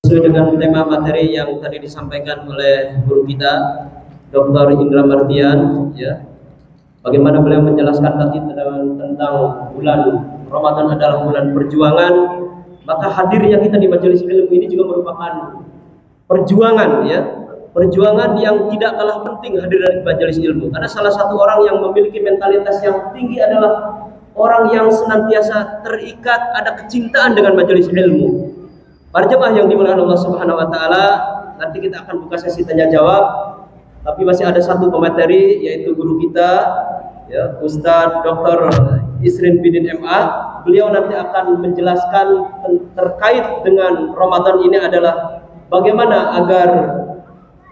Sesuai dengan tema materi yang tadi disampaikan oleh guru kita Dr. Indra Mardian, ya, bagaimana beliau menjelaskan tadi tentang bulan Ramadan adalah bulan perjuangan, maka hadirnya kita di majelis ilmu ini juga merupakan perjuangan, ya, perjuangan yang tidak kalah penting hadir di majelis ilmu. Karena salah satu orang yang memiliki mentalitas yang tinggi adalah orang yang senantiasa terikat, ada kecintaan dengan majelis ilmu. Para jemaah yang dimuliakan Allah Subhanahu wa taala, nanti kita akan buka sesi tanya jawab. Tapi masih ada satu pemateri, yaitu guru kita, ya, Ustadz Dr. Isrin Bidin MA. Beliau nanti akan menjelaskan terkait dengan Ramadan ini adalah bagaimana agar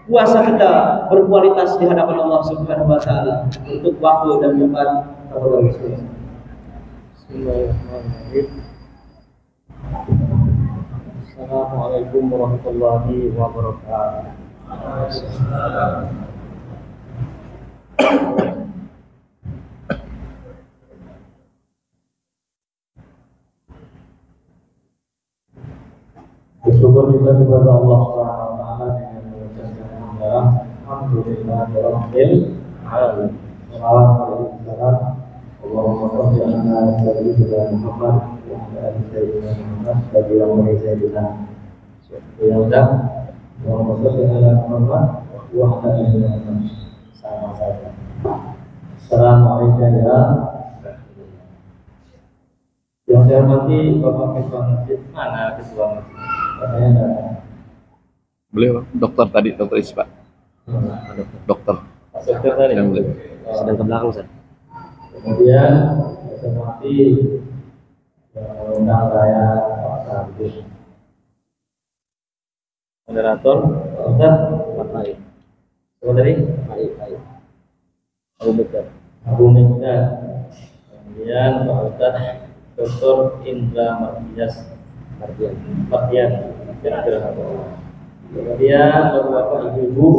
puasa kita berkualitas di hadapan Allah Subhanahu wa taala untuk waktu dan tempat. Bismillahirrahmanirrahim. Assalamualaikum warahmatullahi wabarakatuh. Bersyukur juga kepada Allah Subhanahu wa taala dengan mengucapkan alhamdulillahirabbil alamin. Waalaikumsalam. Allahumma shalli ala sayyidina Muhammad wa ala ali sayyidina Muhammad wa sayyidina Muhammad. Allahumma shalli ala Muhammad wa ala ali Muhammad. Sama saja. Assalamualaikum ya. Yang saya hormati Bapak Ketua Masjid, mana Ketua Masjid? Katanya beliau dokter tadi, dokter Ispa. Dokter tadi yang Sedang ke belakang, Ustaz. Kemudian saya hormati undang saya Pak Sarjus, moderator Ustaz Baik. Siapa tadi? Baik. Abu Mikdad. Kemudian Pak Ustaz Dr. Indra Mardian. Kemudian Bapak Ibu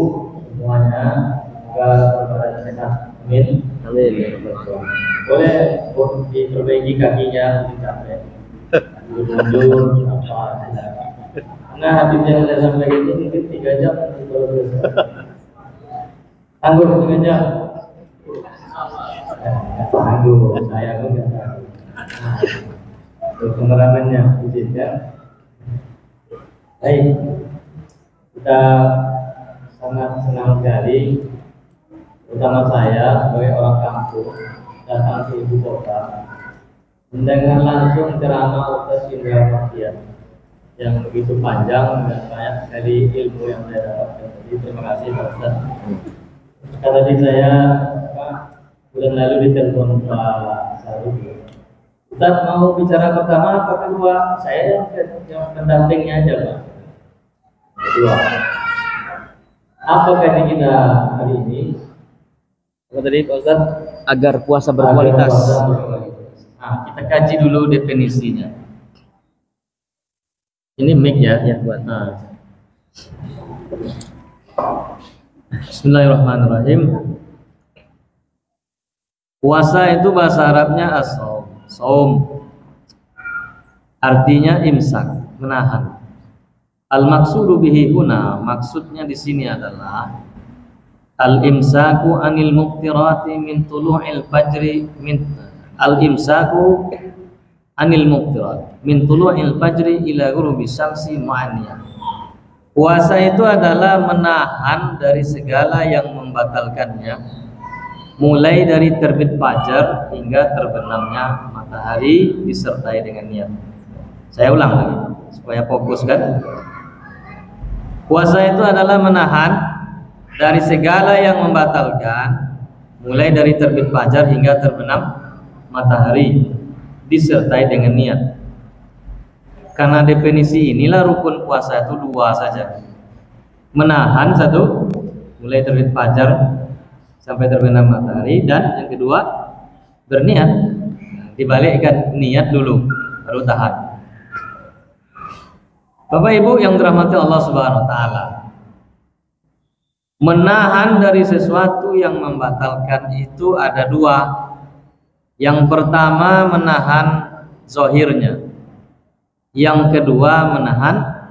semuanya, semoga berbahagia sehat. Amin. Boleh diperbaiki kakinya, mungkin capek. Mundur apa? Nah, hadis yang saya sampaikan itu mungkin 3 jam baru selesai. Tangguh 3 jam. Tangguh, saya pun nggak tahu. Untuk penerangannya, ya. Baik, kita sangat senang sekali, terutama saya sebagai orang kampung datang ke ibu kota mendengar langsung ceramah Ustaz Indra Mardian yang begitu panjang dan banyak dari ilmu yang saya dapatkan. Jadi terima kasih Pak Ustaz. Tadi saya bulan lalu ditelepon Pak Sarul. Ustaz mau bicara pertama apa kedua? Saya yang pendampingnya aja Pak. Kedua. Apa kata kita hari ini? Apa tadi Pak Ustaz? Agar puasa berkualitas. Nah, kita kaji dulu definisinya. Ini mic ya, buat. Nah. Bismillahirrahmanirrahim. Puasa itu bahasa Arabnya as-shaum. Saum artinya imsak, menahan. Al-maqsudu bihi huna, maksudnya di sini adalah al-imsaku anil muqtirati min tulu'il fajri min al-imsaku anil muqtirat min tulu'il fajri ila ghurubi syamsi ma'aniyah. Puasa itu adalah menahan dari segala yang membatalkannya, mulai dari terbit fajar hingga terbenamnya matahari disertai dengan niat. Saya ulang lagi supaya fokus kan. Puasa itu adalah menahan dari segala yang membatalkan, mulai dari terbit fajar hingga terbenam matahari disertai dengan niat. Karena definisi inilah rukun puasa itu 2 saja. Menahan 1, mulai terbit fajar sampai terbenam matahari, dan yang kedua berniat. Dibalikkan, niat dulu baru tahan. Bapak Ibu yang dirahmati Allah Subhanahu wa taala, menahan dari sesuatu yang membatalkan itu ada 2. Yang pertama menahan zahirnya, yang kedua menahan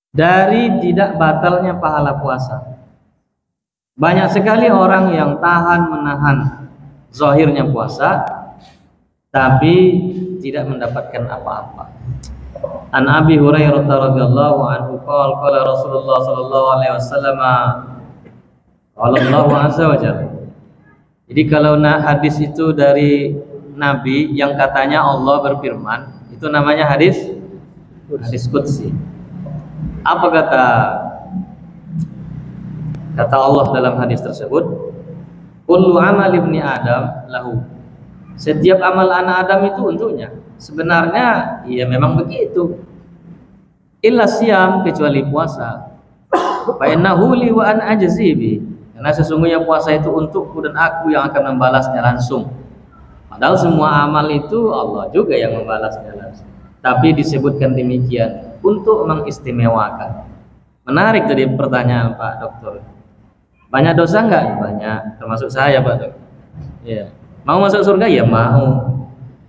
dari tidak batalnya pahala puasa. Banyak sekali orang yang tahan menahan zahirnya puasa tapi tidak mendapatkan apa-apa. An Abi Hurairah radhiyallahu anhu qala Rasulullah sallallahu alaihi wasallam Allah azza wa jalla. Jadi kalau hadis itu dari Nabi yang katanya Allah berfirman, itu namanya hadis qudsi. Apa kata Allah dalam hadis tersebut? Kullu amal ibni Adam lahu. Setiap amal anak Adam itu untuknya. Sebenarnya iya memang begitu. Illa siyam, kecuali puasa. Fa innahu li wa an ajzibi. Karena sesungguhnya puasa itu untukku dan aku yang akan membalasnya langsung. Padahal semua amal itu Allah juga yang membalasnya langsung. Tapi disebutkan demikian untuk mengistimewakan. Menarik tadi pertanyaan Pak Dokter. Banyak dosa enggak? Banyak, termasuk saya Pak Dokter. Ya. Mau masuk surga? Ya mau.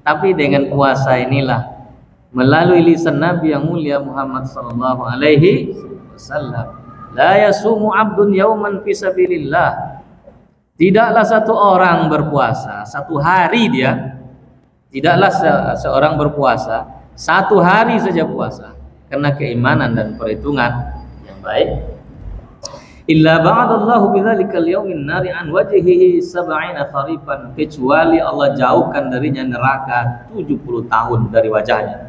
Tapi dengan puasa inilah, melalui lisan Nabi yang mulia Muhammad sallallahu alaihi wasallam, la yasumu 'abdun yauman fi sabilillah. Tidaklah satu orang berpuasa satu hari tidaklah seorang berpuasa satu hari saja puasa karena keimanan dan perhitungan yang baik, illa ba'adallahu bidzalikal yaumin nari an wajhihi 70 kharifan, kecuali Allah jauhkan darinya neraka 70 tahun dari wajahnya.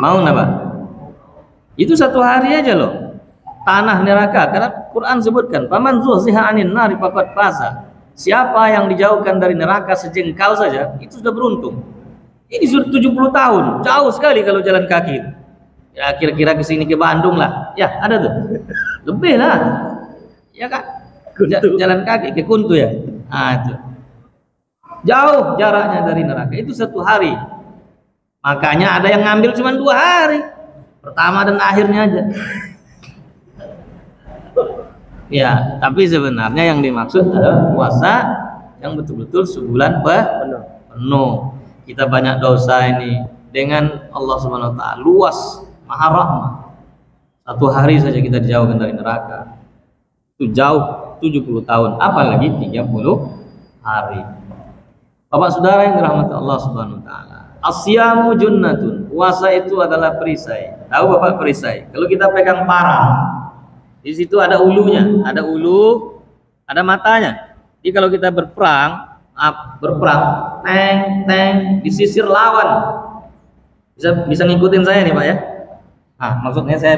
Mau napa? Itu satu hari aja loh. Tanah neraka, karena Quran sebutkan faman zuhziha 'anil nari faqad faza. Siapa yang dijauhkan dari neraka sejengkal saja itu sudah beruntung. Ini sudah 70 tahun, jauh sekali kalau jalan kaki. Ya kira-kira ke sini ke Bandung lah. Ya, ada tuh. Lebih lah. Ya kan? Jalan kaki ke Kuntu ya. Nah, itu. Jauh jaraknya dari neraka. Itu satu hari. Makanya ada yang ngambil cuma 2 hari. Pertama dan akhirnya aja. Ya, tapi sebenarnya yang dimaksud adalah puasa yang betul-betul sebulan penuh. Kita banyak dosa ini dengan Allah Subhanahu wa taala luas, Maha Rahmat. Satu hari saja kita dijauhkan dari neraka. Itu jauh 70 tahun, apalagi 30 hari. Bapak Saudara yang dirahmati Allah Subhanahu wa taala. Asyamu junnatun. Puasa itu adalah perisai. Tahu Bapak perisai? Kalau kita pegang parang, di situ ada ulunya, ada ulu, ada matanya. Jadi kalau kita berperang, teng, disisir lawan. Bisa ngikutin saya nih Pak ya? Nah, maksudnya saya,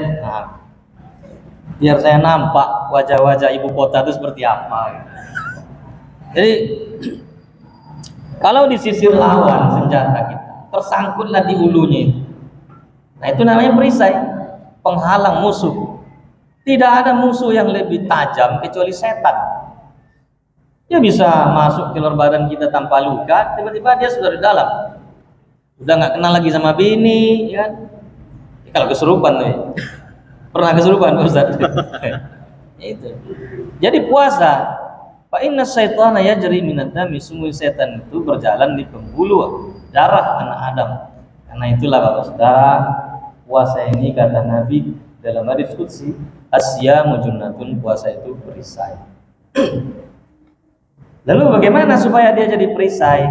biar saya nampak wajah-wajah ibu kota itu seperti apa. Jadi kalau disisir lawan senjata kita, tersangkutlah di ulunya. Nah itu namanya perisai, penghalang musuh. Tidak ada musuh yang lebih tajam kecuali setan. Dia bisa masuk ke luar badan kita tanpa luka, tiba-tiba dia sudah di dalam. Udah nggak kenal lagi sama bini, ya kan? Kalau kesurupan nih, pernah kesurupan Ustaz? Itu. Jadi puasa, fa inna syaitana yajri minad dami, sungguh setan itu berjalan di pembuluh darah anak Adam. Karena itulah Bapak Saudara, puasa ini kata Nabi dalam hadis qudsi, asyamu junnatun, puasa itu perisai. Lalu bagaimana supaya dia jadi perisai?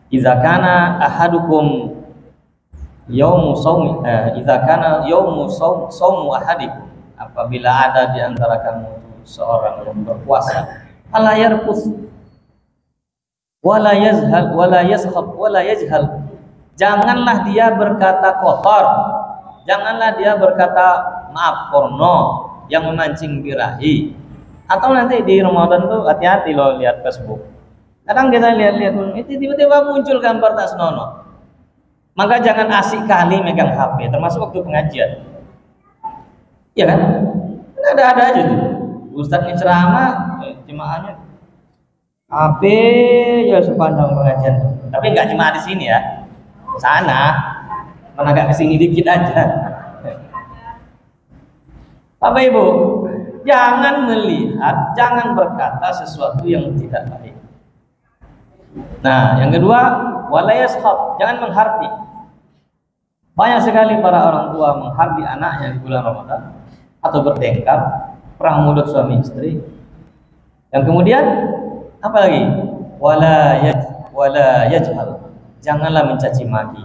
Idza kana ahadukum yaumu shaumi, idza kana yaumu shaumu ahadikum, apabila ada di antara kamu seorang yang berpuasa, ala yarfus wala yazhal wala yaskhab wala yajhal, janganlah dia berkata kotor, janganlah dia berkata maaf porno yang memancing birahi. Atau nanti di Ramadan tuh hati-hati loh lihat Facebook. Kadang kita lihat-lihat itu tiba-tiba muncul gambar tak senonoh. Maka jangan asik kali megang HP, termasuk waktu pengajian. Iya kan? Ada aja tuh. Ustadznya ceramah, jemaahnya HP ya sepanjang pengajian. Tapi nggak cuma di sini ya. Sana, mana agak kesini dikit aja. Bapak Ibu, jangan melihat, jangan berkata sesuatu yang tidak baik. Nah, yang kedua, wala yashab, jangan menghardik. Banyak sekali para orang tua menghardi anaknya di bulan Ramadan atau bertengkar, perang mulut suami istri. Yang kemudian apa lagi? Wala yajhal. Janganlah mencaci maki,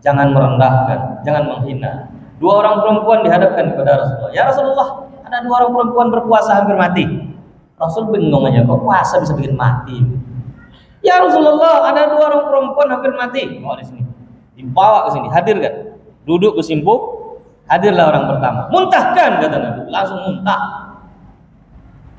jangan merendahkan, jangan menghina. Dua orang perempuan dihadapkan kepada Rasulullah. Ya Rasulullah, ada dua orang perempuan berpuasa hampir mati. Rasul bingung aja, kok puasa bisa bikin mati? Ya Rasulullah, ada dua orang perempuan hampir mati. Oh, di sini. Dibawa ke sini, hadirkan. Duduk bersimpuk, hadirlah orang pertama. Muntahkan, kata Nabi. Langsung muntah.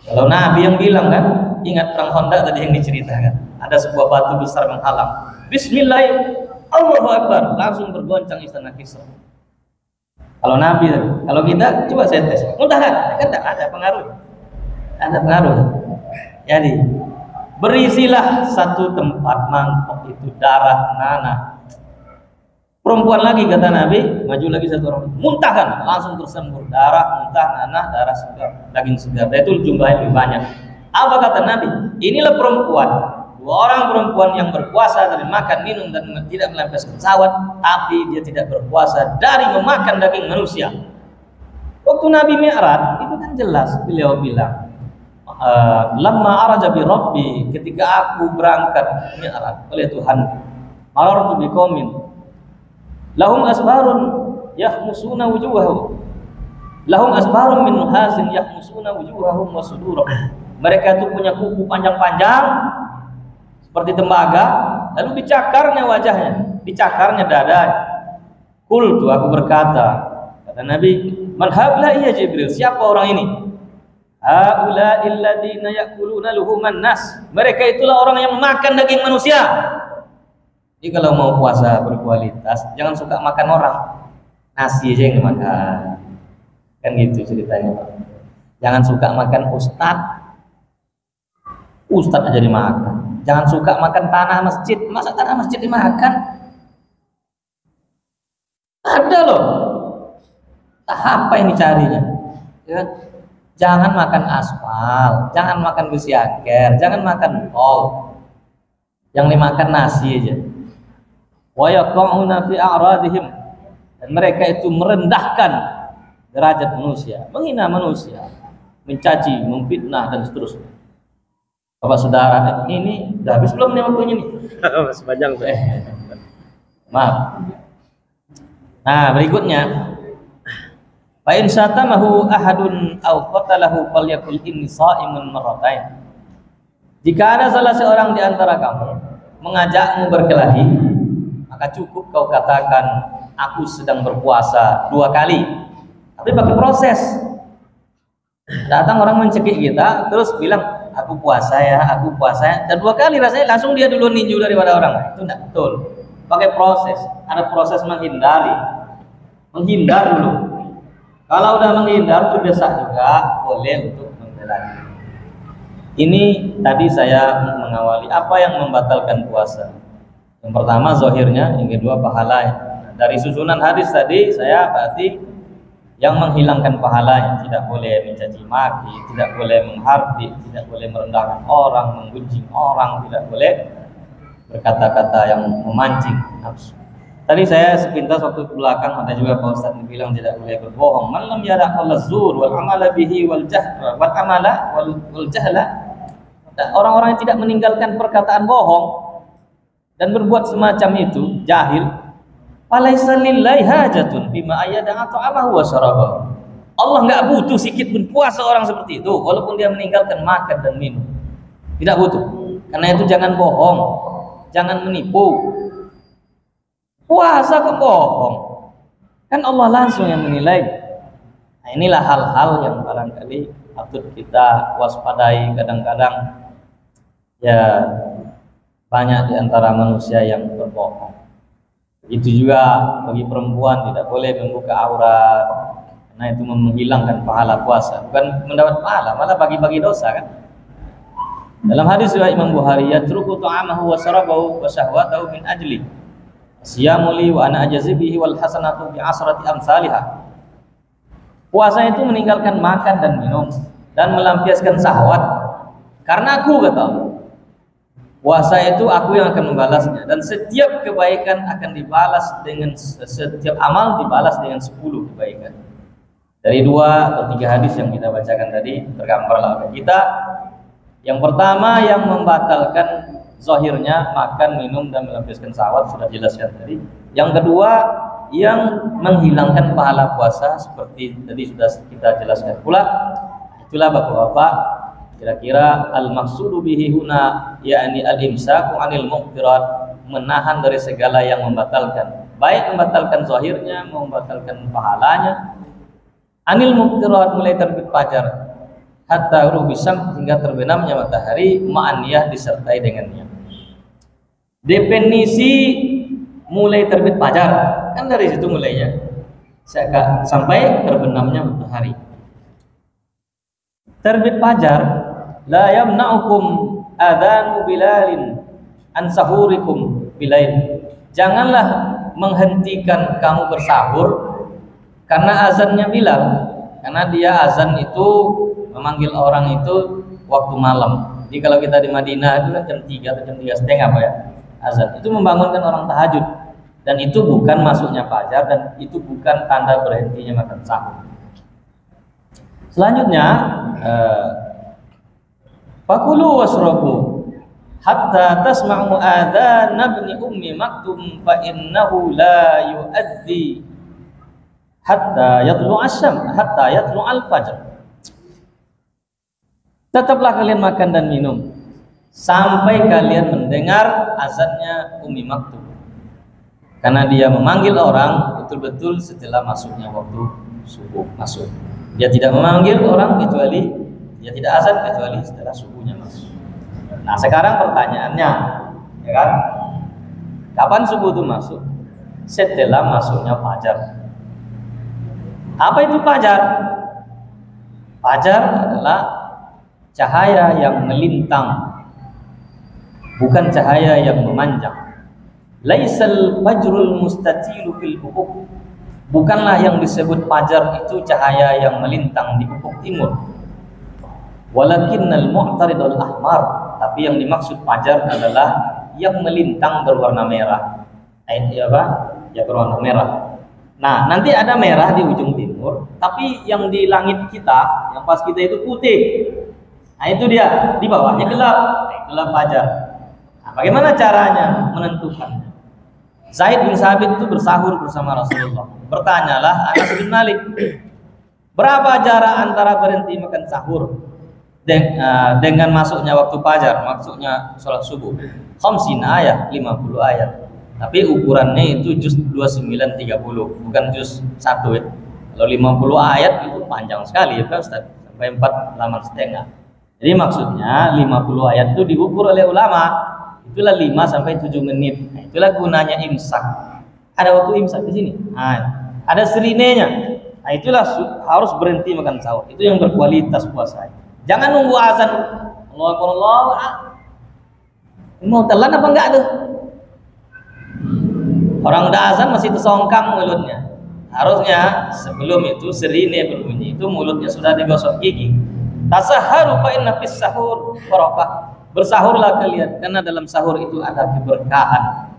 Kalau Nabi yang bilang kan, ingat perang Khandaq tadi yang diceritakan. Ada sebuah batu besar menghalang. Bismillahirrahmanirrahim. Allahu Akbar. Langsung bergoncang istana Kisra. Kalau Nabi, kalau kita coba saya tes. Muntahkan, kan tidak ada pengaruh. Ada pengaruh. Jadi berisilah satu tempat mangkok itu darah nanah. Perempuan lagi kata Nabi, maju lagi satu orang, muntahkan, langsung tersembur darah, muntah, nanah, darah segar, daging segar. Itu jumlahnya lebih banyak. Apa kata Nabi? Inilah perempuan, dua orang perempuan yang berpuasa dari makan, minum dan tidak melampiaskan syahwat, tapi dia tidak berpuasa dari memakan daging manusia. Waktu Nabi Mi'raj itu kan jelas beliau bilang, lamma araja bi rabbi, ketika aku berangkat Mi'raj oleh Tuhan, marartu biqaumin lahum asbarun yahmusuna wujuhahum, lahum asbarun min nuhasin yahmusuna wujuhahum wa sudurahum. Mereka itu punya kuku panjang-panjang seperti tembaga, lalu dicakarnya wajahnya, dicakarnya dadanya. Qultu, aku berkata, kata Nabi, man haula ya Jibril, siapa orang ini? Haula'il ladzina ya'kuluna luhuman nas, mereka itulah orang yang makan daging manusia. Jadi kalau mau puasa berkualitas, jangan suka makan orang, nasi aja yang dimakan, kan gitu ceritanya Pak. Jangan suka makan ustadz aja dimakan. Jangan suka makan tanah masjid, masa tanah masjid dimakan? Ada loh, apa ini carinya? Ya, jangan makan aspal, jangan makan besi aker, jangan makan kol, yang dimakan nasi aja. Wa yaqauna fi a'radihim, dan mereka itu merendahkan derajat manusia, menghina manusia, mencaci, memfitnah dan seterusnya. Bapak saudara, ini udah habis belum nih waktunya nih? Masih panjang tuh. Maaf. Nah, berikutnya, fa in syatamahu ahadun aw qatalahu falyakul inni sha'imun marratain. Jika ada salah seorang di antara kamu mengajakmu berkelahi, maka cukup kau katakan aku sedang berpuasa 2 kali, tapi pakai proses. Datang orang mencekik kita, terus bilang aku puasa ya, dan 2 kali rasanya langsung dia dulu ninju daripada orang. Itu tidak betul. Pakai proses, ada proses menghindar dulu. Kalau udah menghindar, terdesak juga boleh untuk membela. Ini tadi saya mengawali apa yang membatalkan puasa. Yang pertama zahirnya, yang kedua pahalanya. Dari susunan hadis tadi saya berarti yang menghilangkan pahalanya, tidak boleh mencaci maki, tidak boleh menghardik, tidak boleh merendahkan orang, menggunjing orang, tidak boleh berkata-kata yang memancing nafsu. Tadi saya sepintas waktu ke belakang ada juga Pak Ustadz yang bilang tidak boleh berbohong. Man lam yada' al-zur wal amala bihi wal jahla wal amala wal jahla. Orang-orang yang tidak meninggalkan perkataan bohong dan berbuat semacam itu, jahil, falaisa lillahi hajatun bima ayyada ta'amahu wa syarabahu. Allah enggak butuh sikit pun puasa orang seperti itu, walaupun dia meninggalkan makan dan minum. Tidak butuh. Karena itu jangan bohong, jangan menipu. Puasa kok bohong? Kan Allah langsung yang menilai. Nah, inilah hal-hal yang barangkali patut kita waspadai. Kadang-kadang ya banyak di antara manusia yang berbohong. Itu juga bagi perempuan, tidak boleh membuka aurat, karena itu menghilangkan pahala puasa. Bukan mendapat pahala, malah bagi-bagi dosa kan. Dalam hadis riwayat Imam Bukhari, yatruku ta'amahu wa syarabahu wa syahwatahu min ajli siyamuli wa ana ajazi bihi wal hasanatu bi asrati amsalihah. Puasa itu meninggalkan makan dan minum dan melampiaskan syahwat karena aku, kata Allah. Puasa itu aku yang akan membalasnya, dan setiap kebaikan akan dibalas dengan setiap amal dibalas dengan 10 kebaikan. Dari 2 atau 3 hadis yang kita bacakan tadi tergambarlah oleh kita. Yang pertama yang membatalkan zahirnya makan, minum dan melampiaskan syahwat sudah jelaskan tadi. Yang kedua yang menghilangkan pahala puasa seperti tadi sudah kita jelaskan pula. Itulah Bapak-bapak kira-kira al-maqsudu bihi huna yakni al-imsaku 'anil muftirat, menahan dari segala yang membatalkan, baik membatalkan zahirnya, membatalkan pahalanya. Anil muftirat mulai terbit fajar hatta ghurubi syams hingga terbenamnya matahari ma'aniyah disertai dengan niat. Definisi mulai terbit fajar kan dari situ mulainya sampai terbenamnya matahari. Terbit fajar la yamna'ukum adzanu bilalin an sahurikum bilail. Janganlah menghentikan kamu bersahur karena azannya Bilal, karena dia azan itu memanggil orang itu waktu malam. Jadi kalau kita di Madinah itu kan jam 3 atau jam 3:30 Pak ya, azan itu membangunkan orang tahajud, dan itu bukan masuknya fajar dan itu bukan tanda berhentinya makan sahur. Selanjutnya fakulu wasrabu hatta tasma'u adzan ibni ummi maktum fa innahu la yu'adzi hatta yatlu al-fajr. Tetaplah kalian makan dan minum sampai kalian mendengar azannya Ummi Maktum, karena dia memanggil orang betul-betul setelah masuknya waktu subuh masuk. Dia tidak memanggil orang kecuali dia tidak azan kecuali setelah subuhnya masuk. Nah sekarang pertanyaannya, ya kan? Kapan subuh itu masuk? Setelah masuknya fajar. Apa itu fajar? Fajar adalah cahaya yang melintang, bukan cahaya yang memanjang. Laisal fajrul mustatilu fil ufuq. Bukanlah yang disebut fajar itu cahaya yang melintang di ufuk timur. Walakinnal mu'taridul ahmar, tapi yang dimaksud fajar adalah yang melintang berwarna merah. Apa? Ya berwarna merah. Nah, nanti ada merah di ujung timur, tapi yang di langit kita, yang pas kita itu putih. Nah, itu dia, di bawahnya gelap. Nah, itulah fajar. Nah, bagaimana caranya menentukan? Zaid bin Sabit itu bersahur bersama Rasulullah. Bertanyalah Anas bin Malik, berapa jarak antara berhenti makan sahur dengan masuknya waktu fajar, maksudnya sholat subuh? 50 ayat, 50 ayat. Tapi ukurannya itu juz 2930, bukan juz 1 ya. Kalau 50 ayat itu panjang sekali ya Pak Ustaz, sampai 4 halaman setengah. Jadi maksudnya 50 ayat itu diukur oleh ulama, itulah 5 sampai 7 menit. Nah, itulah gunanya imsak. Ada waktu imsak di sini. Nah, ada serinenya. Nah, itulah harus berhenti makan sahur. Itu yang berkualitas puasa. Jangan nunggu azan. Allah. Mau telan apa enggak tuh? Orang udah azan masih tersongkang mulutnya. Harusnya sebelum itu sirine berbunyi itu mulutnya sudah digosok gigi. Tasahharu fa inna fis sahur barakah. Bersahurlah kalian karena dalam sahur itu ada keberkahan.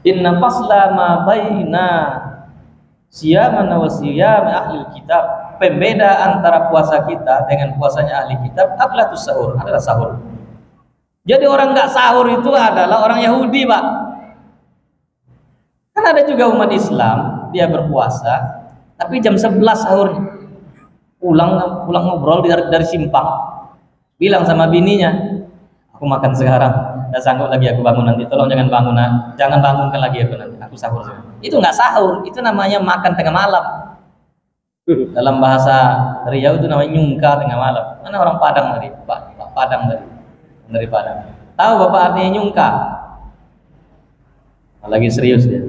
Inna fasla ma baina siyamana wa siyam ahli kitab. Pembeda antara puasa kita dengan puasanya ahli kitab adalah sahur, adalah sahur. Jadi orang enggak sahur itu adalah orang Yahudi, Pak. Kan ada juga umat Islam, dia berpuasa, tapi jam 11 sahurnya. Pulang ngobrol dari simpang, bilang sama bininya, aku makan sekarang, nggak sanggup lagi aku bangun nanti, tolong jangan bangunkan lagi aku sahur. Itu nggak sahur, itu namanya makan tengah malam. Dalam bahasa Riau itu namanya nyungka tengah malam. Mana orang Padang tadi? Pak Padang tadi, dari Padang. Tahu Bapak artinya nyungka? Lagi serius ya.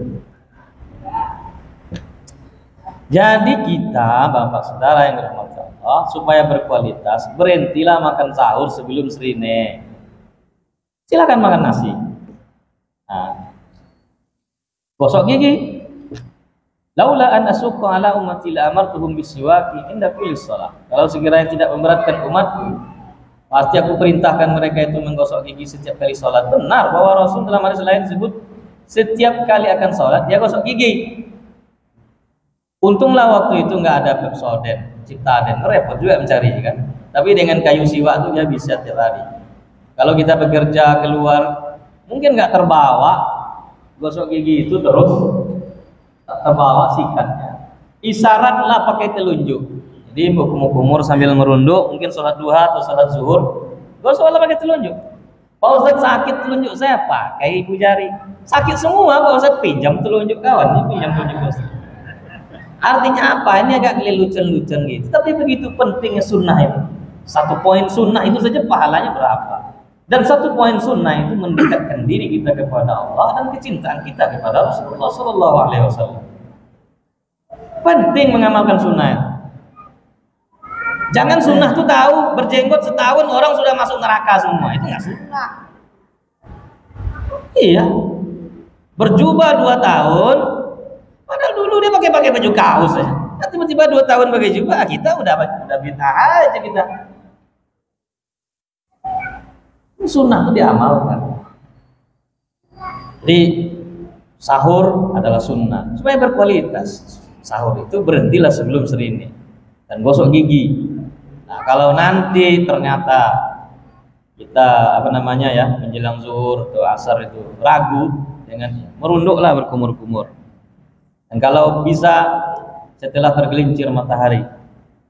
Jadi kita Bapak Saudara yang dirahmati Allah, supaya berkualitas, berhentilah makan sahur sebelum sirine. Silakan makan nasi. Nah, gosok gigi. Laula an asyqa ala ummati la amartuhum bisiwaki inda kulli shalah. Kalau sekiranya tidak memberatkan umatku, Pasti aku perintahkan mereka itu menggosok gigi setiap kali sholat. Benar bahwa Rasul dalam hadis lain disebut setiap kali akan sholat dia gosok gigi. Untunglah waktu itu nggak ada Pepsodent, Ciptaden, repot juga mencari kan. Tapi dengan kayu siwak itu dia bisa tiap hari. Kalau kita bekerja keluar, mungkin nggak terbawa gosok gigi itu terus, tak terbawa sikatnya. Isyaratlah pakai telunjuk. Jadi kumur sambil merunduk, mungkin sholat duha atau sholat zuhur, gosoklah pakai telunjuk. Pak Ustadz sakit telunjuk saya, pakai ibu jari. Sakit semua Pak Ustadz, pinjam telunjuk kawan, ini pinjam telunjuk Ustadz. Artinya apa? Ini agak lelucon-lucon gitu. Tapi begitu pentingnya sunnah itu. 1 poin sunnah itu saja pahalanya berapa? Dan 1 poin sunnah itu mendekatkan diri kita kepada Allah dan kecintaan kita kepada Rasulullah SAW. Penting mengamalkan sunnah. Jangan sunnah tuh tahu berjenggot setahun orang sudah masuk neraka semua, itu nggak sunnah. Iya, berjubah 2 tahun, padahal dulu dia pakai baju kaos ya. Tiba-tiba 2 tahun pakai jubah, kita udah bid'ah aja kita. Sunnah itu diamalkan. Jadi sahur adalah sunnah supaya berkualitas. Sahur itu berhentilah sebelum serini dan gosok gigi. Nah, kalau nanti ternyata kita menjelang zuhur atau asar itu ragu, dengan merunduklah berkumur-kumur. Dan kalau bisa setelah tergelincir matahari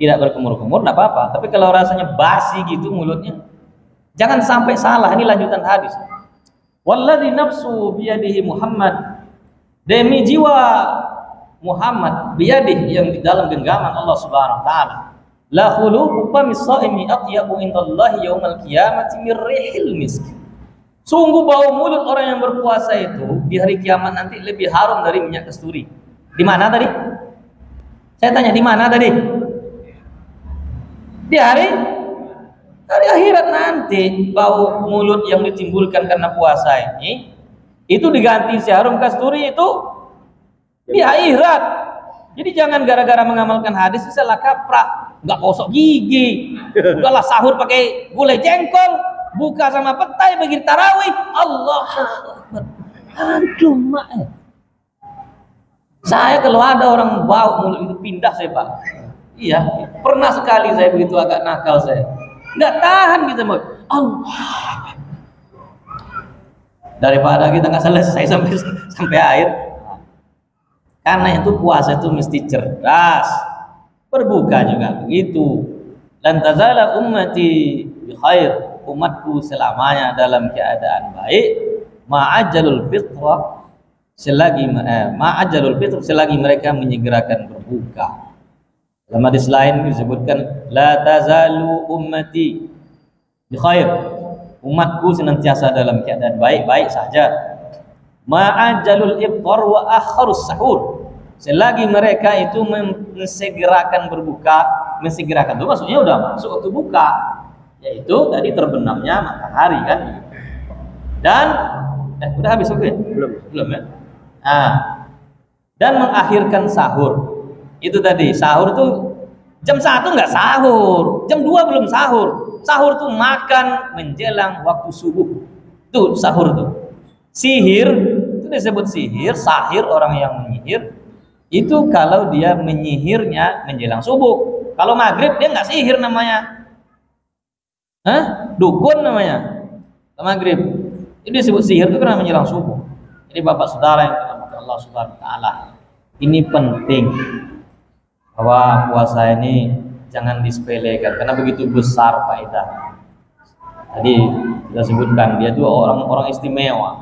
tidak berkumur-kumur, tidak apa-apa. Tapi kalau rasanya basi gitu mulutnya, jangan sampai salah. Ini lanjutan hadis. Walladzi nafsu biyadihi Muhammad, demi jiwa Muhammad biyadihi yang di dalam genggaman Allah Subhanahu wa taala. La khuluqu famis shaimi atyabu indallahi yaumal qiyamati min rihil misk. Sungguh bau mulut orang yang berpuasa itu di hari kiamat nanti lebih harum dari minyak kasturi. Di mana tadi? Saya tanya di mana tadi? Di hari akhirat nanti bau mulut yang ditimbulkan karena puasa ini itu diganti seharum kasturi itu di akhirat. Jadi jangan gara-gara mengamalkan hadis salah kaprah, nggak gosok gigi, udahlah sahur pakai gulai jengkol, buka sama petai begitu tarawih. Allah Akbar. Aduh mak. Saya kalau ada orang bau mulut itu pindah saya Pak. Iya, pernah sekali saya begitu agak nakal saya. Nggak tahan gitu mau. Allah. Daripada kita nggak selesai sampai akhir. Karena itu puasa itu mesti cerdas. Berbuka juga begitu. Lan tazala ummati bi khair. Umatku selamanya dalam keadaan baik. Ma'ajalul fitrah selagi mereka menyegerakan berbuka. Dalam hadis lain disebutkan la tazalu ummati bi khair. Umatku senantiasa dalam keadaan baik-baik saja. Ma'ajalul iftar wa akharus sahur. Selagi mereka itu mensegerakan berbuka, mensegerakan itu maksudnya udah masuk waktu buka, yaitu tadi terbenamnya matahari kan. Dan udah habis waktu ya? Belum ya? Nah, dan mengakhirkan sahur. Itu tadi, sahur tuh jam 1 nggak sahur, jam 2 belum sahur. Sahur tuh makan menjelang waktu subuh. Tuh sahur tuh. Sihir itu disebut sihir, sahir orang yang menyihir itu kalau dia menyihirnya menjelang subuh. Kalau maghrib dia nggak sihir namanya, dukun namanya. Maghrib itu disebut sihir itu karena menjelang subuh. Jadi bapak saudara yang dirahmati Allah Subhanahu wa taala, ini penting bahwa puasa ini jangan disepelekan karena begitu besar faedah. Tadi kita sebutkan dia itu orang-orang istimewa.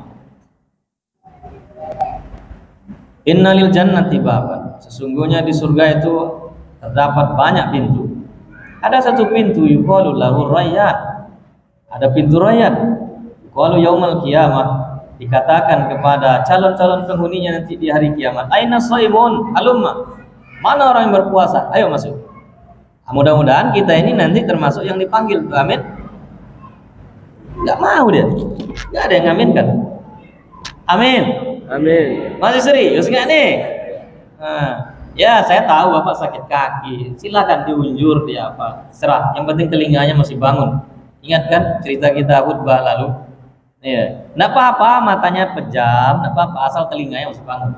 Innalil jannati baban. Sesungguhnya di surga itu terdapat banyak pintu. Ada satu pintu yuqalu lahu rayyan. Ada pintu rayyan. Yuqalu yaumal qiyamah. Dikatakan kepada calon-calon penghuninya nanti di hari kiamat, aina shaimun halumma. Mana orang yang berpuasa? Ayo masuk. Mudah-mudahan kita ini nanti termasuk yang dipanggil. Amin. Enggak mau dia. Enggak ada yang ngaminkan. Amin. Amin. Masih serius nggak nih? Nah, ya saya tahu bapak sakit kaki. Silakan diunjur dia apa. Serah. Yang penting telinganya masih bangun. Ingat kan cerita kita khutbah lalu? Iya. Nggak apa-apa matanya pejam, nggak apa-apa asal telinganya masih bangun.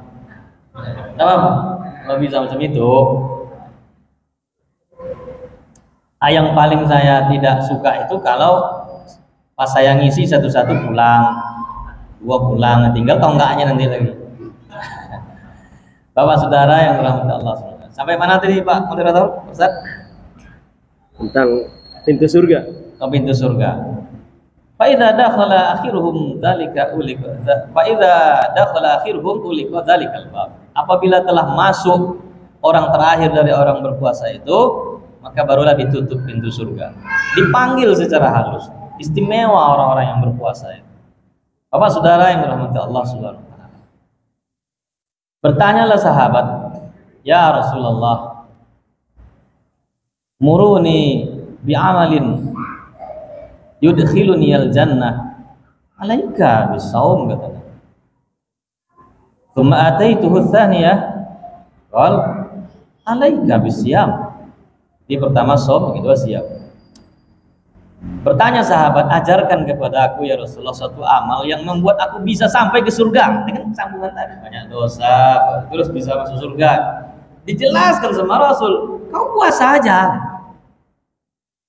Nggak apa-apa. Kalau bisa macam itu. Yang paling saya tidak suka itu kalau pas saya ngisi satu-satu pulang, dua pulang, tinggal tonggaknya nanti lagi. Bapak saudara yang dirahmati Allah SWT. Sampai mana tadi Pak Moderator? Ustaz? Tentang pintu surga. Ke pintu surga. Fa idza dakhala akhiruhum dzalika ulika. Fa idza dakhala akhiruhum ulika dzalikal bab. Apabila telah masuk orang terakhir dari orang berpuasa itu, maka barulah ditutup pintu surga. Dipanggil secara halus. Istimewa orang-orang yang berpuasa itu. Bapak saudara yang dirahmati Allah Subhanahu wa taala. Bertanyalah sahabat, "Ya Rasulullah, muruni bi'amalin yudkhiluni al-jannah." Alaika bisawm katanya. Tsumma ataituhu tsaniyah, qal alaika bisyam. Di pertama shaum, yang kedua siap. Bertanya sahabat, ajarkan kepada aku ya Rasulullah suatu amal yang membuat aku bisa sampai ke surga. Dengan sambungan tadi, banyak dosa terus bisa masuk surga. Dijelaskan sama Rasul, kau puasa aja.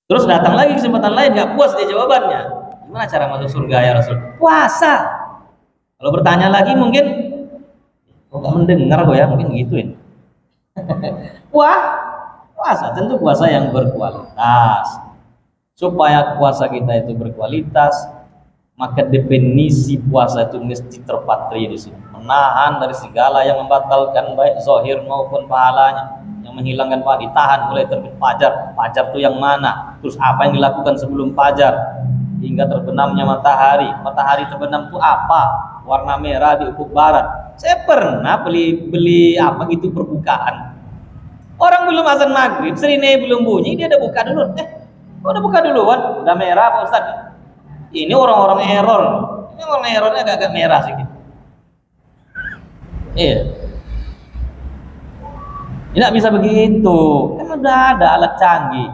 Terus datang lagi kesempatan lain, nggak puas dia jawabannya. Gimana cara masuk surga ya Rasul? Puasa. Kalau bertanya lagi mungkin kok nggak mendengar kok ya, mungkin gituin. Puasa tentu puasa yang berkualitas. Supaya puasa kita itu berkualitas, maka definisi puasa itu mesti terpatri di sini. Menahan dari segala yang membatalkan baik zahir maupun pahalanya, yang menghilangkan pahala, ditahan mulai terbit fajar. Fajar itu yang mana? Terus apa yang dilakukan sebelum fajar hingga terbenamnya matahari? Matahari terbenam itu apa? Warna merah di ufuk barat. Saya pernah beli apa gitu perbukaan. Orang belum azan maghrib, sirine belum bunyi, dia udah buka dulu. Udah buka duluan, udah merah Pak Ustaz. Ini orang-orang error. Ini orang errornya agak merah sedikit. Iya. Tidak bisa begitu. Kan udah ada alat canggih.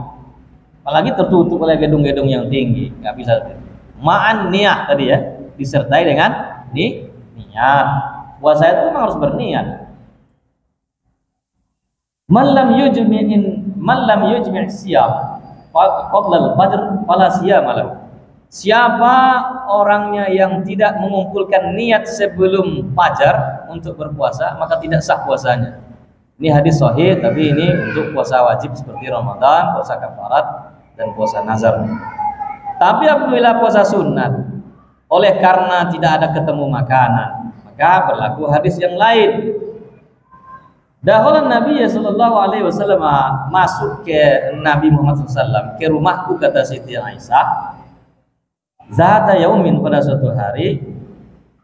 Apalagi tertutup oleh gedung-gedung yang tinggi, nggak bisa. Ma'an niat tadi ya, disertai dengan niat. Puasa itu memang harus berniat. Man lam yujmi' siyam qabla al-fajr fala siyama lahu. Siapa orangnya yang tidak mengumpulkan niat sebelum fajar untuk berpuasa, maka tidak sah puasanya. Ini hadis sahih, tapi ini untuk puasa wajib seperti Ramadan, puasa kafarat, dan puasa nazar. Tapi apabila puasa sunat, oleh karena tidak ada ketemu makanan, maka berlaku hadis yang lain. Dahulu Nabi sallallahu alaihi wasallam masuk ke Nabi Muhammad SAW ke rumahku, kata Siti Aisyah, zata yaumin, pada suatu hari.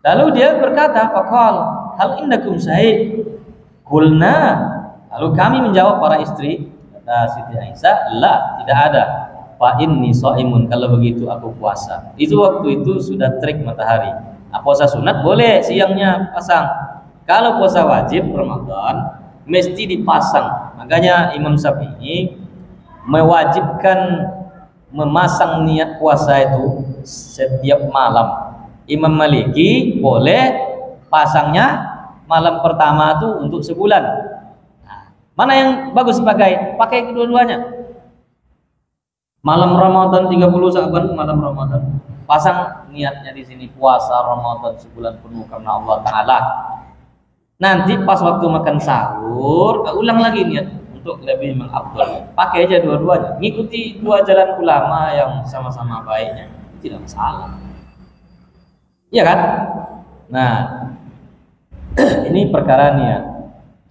Lalu dia berkata, faqal hal indakum syai'? Qulna, lalu kami menjawab para istri, kata Siti Aisyah, la, tidak ada. Fa inni shaimun, kalau begitu aku puasa. Itu waktu itu sudah terik matahari. Puasa sunat boleh siangnya pasang. Kalau puasa wajib Ramadan mesti dipasang. Makanya Imam Syafi'i mewajibkan memasang niat puasa itu setiap malam. Imam Maliki boleh pasangnya malam pertama itu untuk sebulan. Nah, mana yang bagus pakai? Pakai kedua-duanya. Malam Ramadan 30 Sya'ban, malam Ramadan. Pasang niatnya di sini puasa Ramadan sebulan penuh karena Allah Ta'ala. Nanti pas waktu makan sahur, ulang lagi niat untuk lebih mengafdal. Pakai aja dua-duanya. Ngikuti dua jalan ulama yang sama-sama baiknya, tidak masalah. Iya kan? Nah, ini perkara niat.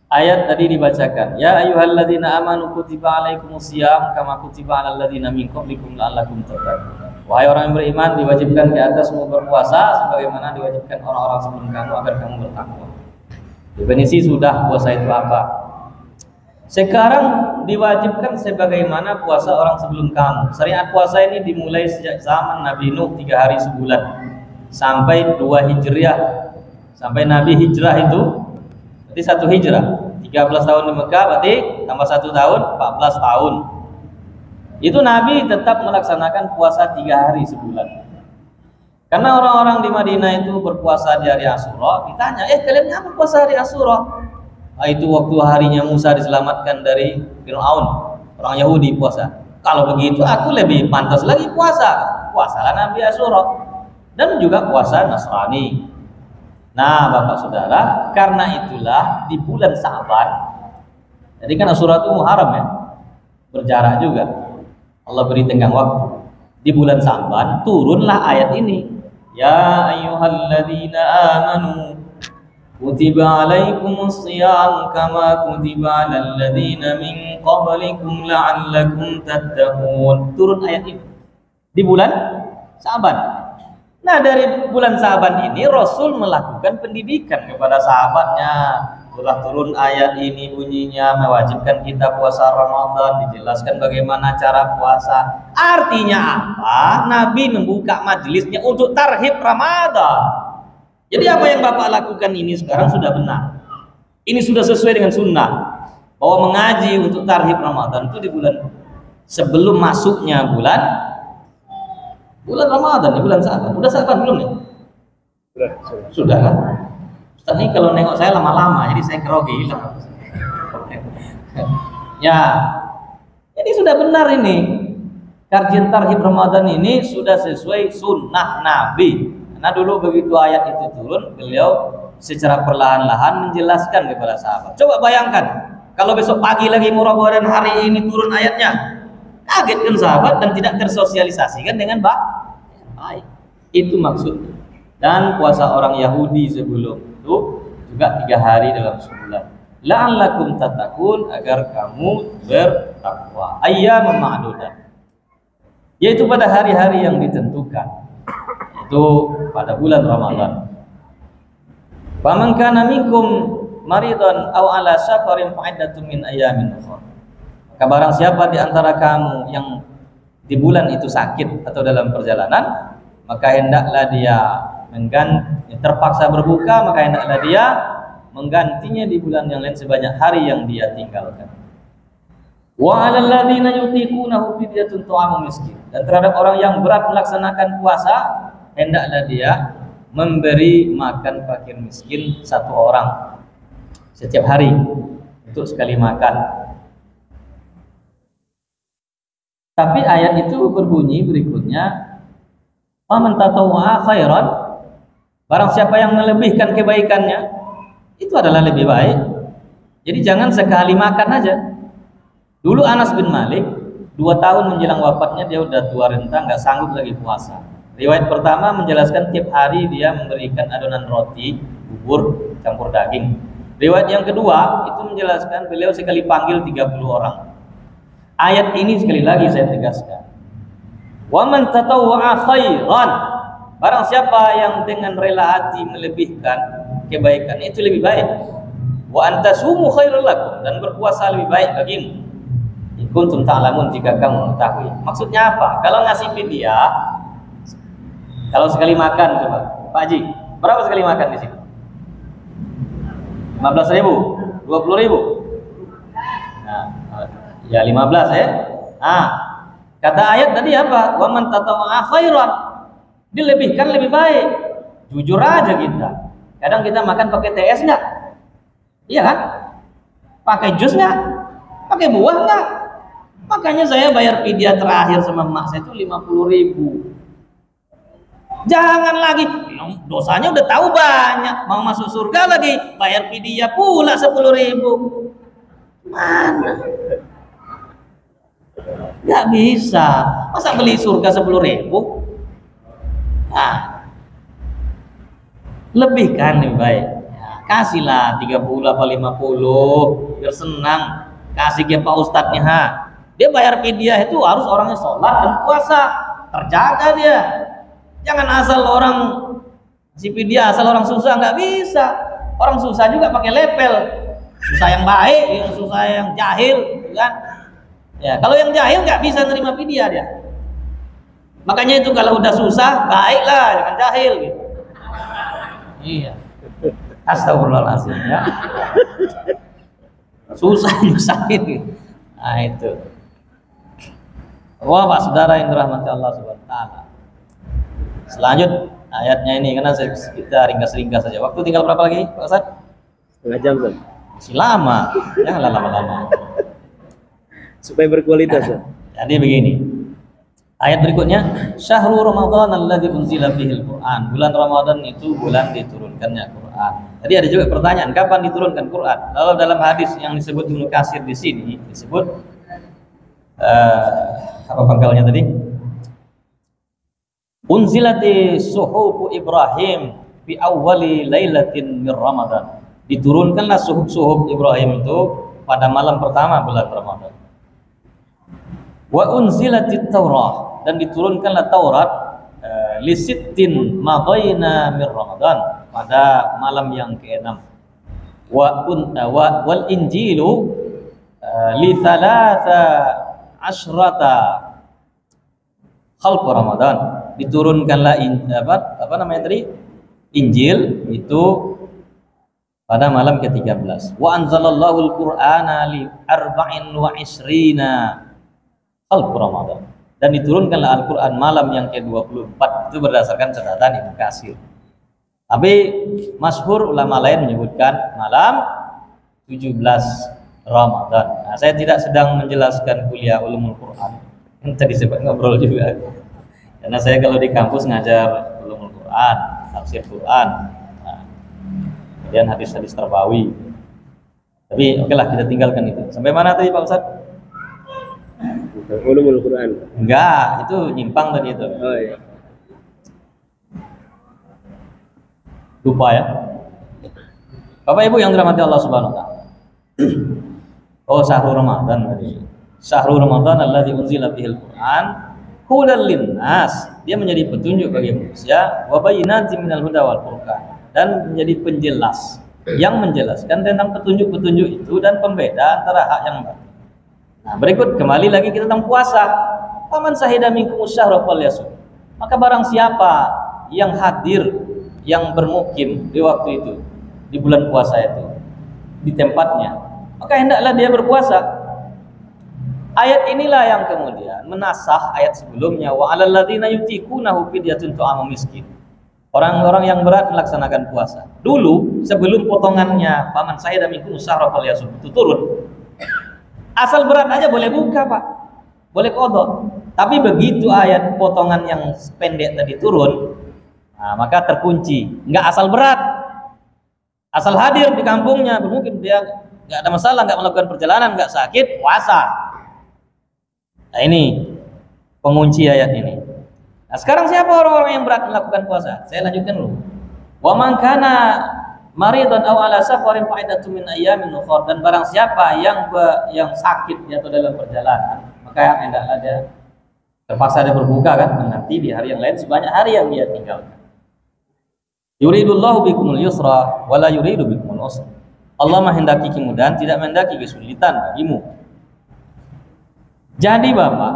Ayat tadi dibacakan, ya ayyuhalladzina amanu kutiba alaikumusiyam kama kutiba alal ladzina min qablikum la'allakum tattaqun. Wahai orang yang beriman, diwajibkan di atasmu berpuasa sebagaimana diwajibkan orang-orang sebelum kamu agar kamu bertakwa. Definisi sudah puasa itu apa? Sekarang diwajibkan sebagaimana puasa orang sebelum kamu. Syariat puasa ini dimulai sejak zaman Nabi Nuh 3 hari sebulan sampai 2 Hijriah. Sampai Nabi hijrah itu berarti 1 hijrah. 13 tahun di Mekah berarti tambah 1 tahun 14 tahun. Itu Nabi tetap melaksanakan puasa 3 hari sebulan. Karena orang-orang di Madinah itu berpuasa di hari Asyura, ditanya, kalian apa puasa hari Asyura? Itu waktu harinya Musa diselamatkan dari Fir'aun, orang Yahudi puasa. Kalau begitu aku lebih pantas lagi puasalah Nabi Asyura dan juga puasa Nasrani. Nah, Bapak Saudara, karena itulah di bulan Sa'ban, jadi kan Asyura itu Muharram ya, berjarak juga. Allah beri tenggang waktu. Di bulan Sa'ban turunlah ayat ini. Ya ayyuhalladzina amanu kutiba alaikumus shiyam kama kutiba alal ladzina min qablikum la'allakum tattaqun. Turun ayat ini di bulan Sa'ban. Nah, dari bulan Sa'ban ini Rasul melakukan pendidikan kepada sahabatnya. Setelah turun ayat ini bunyinya mewajibkan kita puasa Ramadan, dijelaskan bagaimana cara puasa. Artinya apa? Nabi membuka majelisnya untuk tarhib Ramadan. Jadi apa yang Bapak lakukan ini sekarang sudah benar. Ini sudah sesuai dengan sunnah. Bahwa mengaji untuk tarhib Ramadan itu di bulan sebelum masuknya bulan Ramadan, di bulan Sa'ban. Udah Sa'ban belum nih? Sudah kan? Ustaz ini kalau nengok saya lama-lama, jadi saya grogi hilang. Ya, jadi sudah benar ini. Kajian tarhib Ramadan ini sudah sesuai sunnah Nabi. Karena dulu begitu ayat itu turun, beliau secara perlahan-lahan menjelaskan kepada sahabat. Coba bayangkan, kalau besok pagi lagi mau Ramadan hari ini turun ayatnya, kaget kan sahabat dan tidak tersosialisasikan dengan baik. Itu maksudnya. Dan puasa orang Yahudi sebelum itu juga 3 hari dalam sebulan. La'allakum tattaqun, agar kamu bertakwa. Ayyaman ma'dudat, yaitu pada hari-hari yang ditentukan, itu pada bulan Ramadan. Faman kana minkum maridan aw ala safarin fa'iddatun min ayyamin ukhra. Maka barang siapa di antara kamu yang di bulan itu sakit atau dalam perjalanan, maka hendaklah dia terpaksa berbuka, maka hendaklah dia menggantinya di bulan yang lain sebanyak hari yang dia tinggalkan. Wa 'alal ladzina yutiqunahu fidyatun ta'amu miskin. Dan terhadap orang yang berat melaksanakan puasa, hendaklah dia memberi makan fakir miskin 1 orang setiap hari untuk sekali makan. Tapi ayat itu berbunyi berikutnya, "Faman tatawwa'a khairan", barang siapa yang melebihkan kebaikannya, itu adalah lebih baik. Jadi jangan sekali makan aja. Dulu Anas bin Malik 2 tahun menjelang wafatnya dia udah tua renta, nggak sanggup lagi puasa. Riwayat pertama menjelaskan tiap hari dia memberikan adonan roti, bubur, campur daging. Riwayat yang kedua itu menjelaskan beliau sekali panggil 30 orang. Ayat ini sekali lagi saya tegaskan. Wa man tatawwa'a khairan, barang siapa yang dengan rela hati melebihkan kebaikan itu lebih baik. Wa antasumu khairul lakum, dan berpuasa lebih baik bagimu. In kuntum ta'lamun, jika kamu mengetahui. Maksudnya apa? Kalau ngasih fidyah, kalau sekali makan, coba Pak Haji, berapa sekali makan di sini? 15.000, 20.000. Nah, ya 15 ya. Nah, kata ayat tadi apa? Wa man tatawwa'a khairan, dilebihkan lebih baik. Jujur aja kita. Kadang kita makan pakai TS enggak? Iya kan? Pakai jus enggak? Pakai buah enggak? Makanya saya bayar fidyah terakhir sama emak saya itu 50.000. Jangan lagi, dosanya udah tahu banyak, mau masuk surga lagi bayar fidyah pula 10.000. Mana? Nggak bisa. Masa beli surga 10.000? Nah, lebihkan lebih baik. Ya, kasihlah 30 apa 50 biar senang. Kasih ke Pak Ustadznya. Dia bayar fidyah itu harus orangnya sholat dan puasa, terjaga dia. Jangan asal orang si fidyah asal orang susah, nggak bisa. Orang susah juga pakai lepel. Susah yang baik, yang susah yang jahil, kan? Ya, kalau yang jahil nggak bisa nerima fidyah dia. Makanya itu kalau udah susah, baiklah, jangan jahil gitu. Iya. Astagfirullahaladzim ya. Susah nyusahin gitu. Nah itu. Wah, Pak Saudara yang dirahmati Allah Subhanahu wa taala. Selanjut ayatnya ini karena kita ringkas-ringkas saja. Waktu tinggal berapa lagi, Pak Ustaz? Setengah jam, Ustaz. Masih lama. Janganlah lama-lama. Supaya berkualitas, Ustaz. Jadi begini. Ayat berikutnya, Syahrul Ramadan alladzi unzila fihil Qur'an. Bulan Ramadan itu bulan diturunkannya Quran. Tadi ada juga pertanyaan, kapan diturunkan Quran? Kalau dalam hadis yang disebut Ibnu Katsir di sini disebut apa pangkalnya tadi? Unzilati suhufu Ibrahim fi awwali lailatin min Ramadan. Diturunkanlah suhuf Ibrahim itu pada malam pertama bulan Ramadan. Wa unzilatit Taurah, dan diturunkanlah Taurat li sittin madaina min Ramadan, pada malam yang ke-6. Wal Injilu li thalatha asyrata khalq Ramadan. Diturunkanlah apa namanya tadi? Injil itu pada malam ke-13. Wa anzalallahu al-Qur'ana li arba'in wa isrina khalq Ramadan. Dan diturunkanlah Al-Quran malam yang ke-24. Itu berdasarkan catatan Ibnu Katsir. Tapi masyhur ulama lain menyebutkan malam 17 Ramadan. Nah, saya tidak sedang menjelaskan kuliah ulumul Quran yang tadi sempat ngobrol juga. Karena saya kalau di kampus ngajar ulumul Quran, tafsir Quran, nah, kemudian hadis-hadis terbawi. Tapi oke lah, kita tinggalkan itu. Sampai mana tadi Pak Ustaz? Ulumul Quran. Enggak, itu nyimpang tadi itu. Oh iya. Lupa ya. Bapak Ibu yang dirahmati Allah Subhanahu wa taala. Oh, syahrul Ramadan tadi. Syahrul Ramadan alladzi unzila fihil Qur'an hudal linnas. Dia menjadi petunjuk bagi manusia, wa bayyinatin minal huda wal furqan, dan menjadi penjelas yang menjelaskan tentang petunjuk-petunjuk itu dan pembeda antara hak yang batil. Nah, berikut kembali lagi kita tentang puasa. Faman sahida minkum syahra falyasum. Maka barang siapa yang hadir, yang bermukim di waktu itu, di bulan puasa itu, di tempatnya, maka hendaklah dia berpuasa. Ayat inilah yang kemudian menasakh ayat sebelumnya, wa 'alal ladzina yutiqunahu fidyatun ta'amu miskin. Orang-orang yang berat melaksanakan puasa. Dulu sebelum potongannya faman sahida minkum syahra falyasum itu turun, asal berat aja boleh buka Pak, boleh qadha. Tapi begitu ayat potongan yang pendek tadi turun, nah, maka terkunci. Nggak asal berat, asal hadir di kampungnya, mungkin dia nggak ada masalah, nggak melakukan perjalanan, nggak sakit, puasa. Nah ini pengunci ayat ini. Nah sekarang siapa orang-orang yang berat melakukan puasa? Saya lanjutkan dulu. Wa man kana maridan aw ala safarin fa'idatu min ayyamin ukhra, dan barang siapa yang sakit atau dalam perjalanan, maka hendaklah dia terpaksa dia berbuka kan, nanti di hari yang lain sebanyak hari yang dia tinggalkan. Yuridullahu bikumul yusra wa la yuridu bikumul usra. Allah menghendaki kemudahan, tidak menghendaki kesulitan bagimu. Jadi Bapak,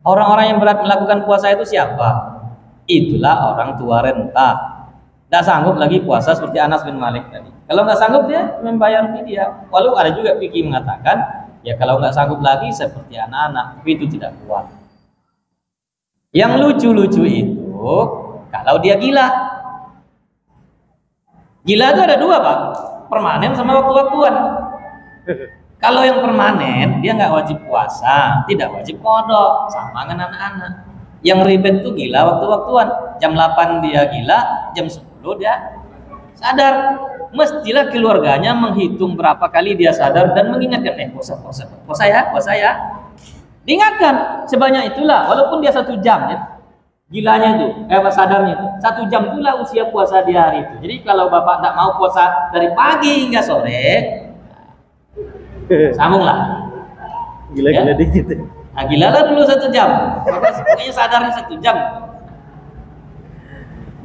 orang-orang yang berat melakukan puasa itu siapa? Itulah orang tua renta. Tidak sanggup lagi puasa seperti Anas bin Malik tadi. Kalau nggak sanggup dia membayar fidyah. Walau ada juga fikih mengatakan, ya kalau nggak sanggup lagi seperti anak-anak, tapi itu tidak kuat. Yang lucu-lucu itu kalau dia gila. Gila itu ada dua Pak, permanen sama waktu-waktuan. Kalau yang permanen dia nggak wajib puasa, tidak wajib qadha, sama dengan anak-anak. Yang ribet itu gila waktu-waktuan. Jam 8 dia gila, jam 10 dia sadar. Mestilah keluarganya menghitung berapa kali dia sadar dan mengingatkan, puasa ya. Diingatkan sebanyak itulah, walaupun dia 1 jam ya. Gilanya itu, sadarnya itu 1 jam itulah usia puasa dia hari itu. Jadi kalau Bapak tidak mau puasa dari pagi hingga sore, sambunglah. Gila-gila ya? Dikit. Nah, gilalah dulu 1 jam. Pokoknya sadarnya 1 jam.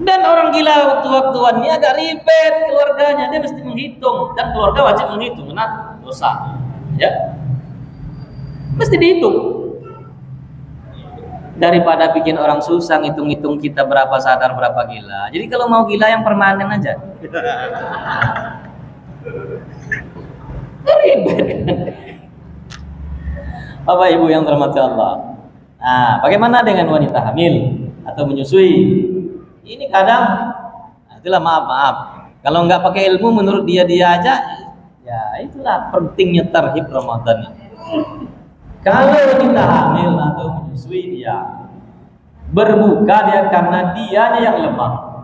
Dan orang gila waktu-waktuan ini agak ribet keluarganya, dia mesti menghitung, dan keluarga wajib menghitung karena dosa. Ya. Mesti dihitung. Daripada bikin orang susah ngitung-ngitung kita berapa sadar berapa gila. Jadi kalau mau gila yang permanen aja. Ribet. Bapak Ibu yang dirahmati Allah. Nah, bagaimana dengan wanita hamil atau menyusui? Ini kadang, itulah maaf. Kalau nggak pakai ilmu menurut dia aja, ya itulah pentingnya tarhib Ramadan. Kalau wanita hamil atau menyusui dia berbuka dia karena dianya yang lemah.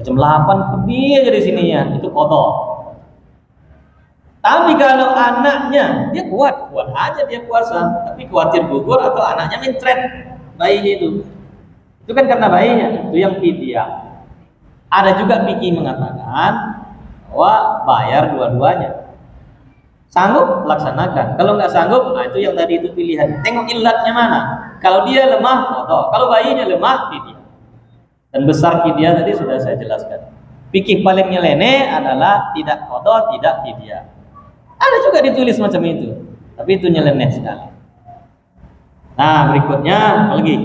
Jam 8 pergi aja di sininya, itu qadha. Tapi kalau anaknya dia kuat aja dia puasa, tapi khawatir gugur atau anaknya mencret bayinya itu kan karena bayinya, itu yang fidyah. Ada juga fikih mengatakan bahwa bayar dua-duanya. Sanggup laksanakan, kalau nggak sanggup, nah itu yang tadi itu pilihan. Tengok ilatnya mana. Kalau dia lemah, qadha. Kalau bayinya lemah, fidyah. Dan besar fidyah tadi sudah saya jelaskan. Fikih paling nyeleneh adalah tidak qadha, tidak fidyah. Ada juga ditulis macam itu, tapi itu nyeleneh sekali. Nah, berikutnya apa lagi?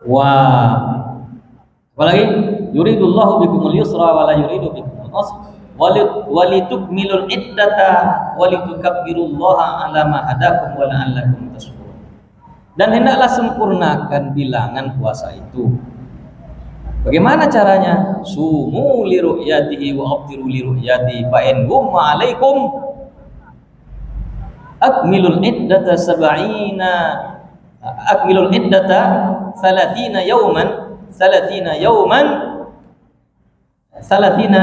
Wah, apa lagi? Yuridullahu bikumul yusra wa la yuridu bikumul usra. Walitukmilul iddata walitukabbirullaha ala ma hadakum wa la'allakum tashkurun. Dan hendaklah sempurnakan bilangan puasa itu. Bagaimana caranya? Sumu li ru'yatihi wa aftiru li ru'yatihi fa in gumma 'alaikum akmilul iddata 30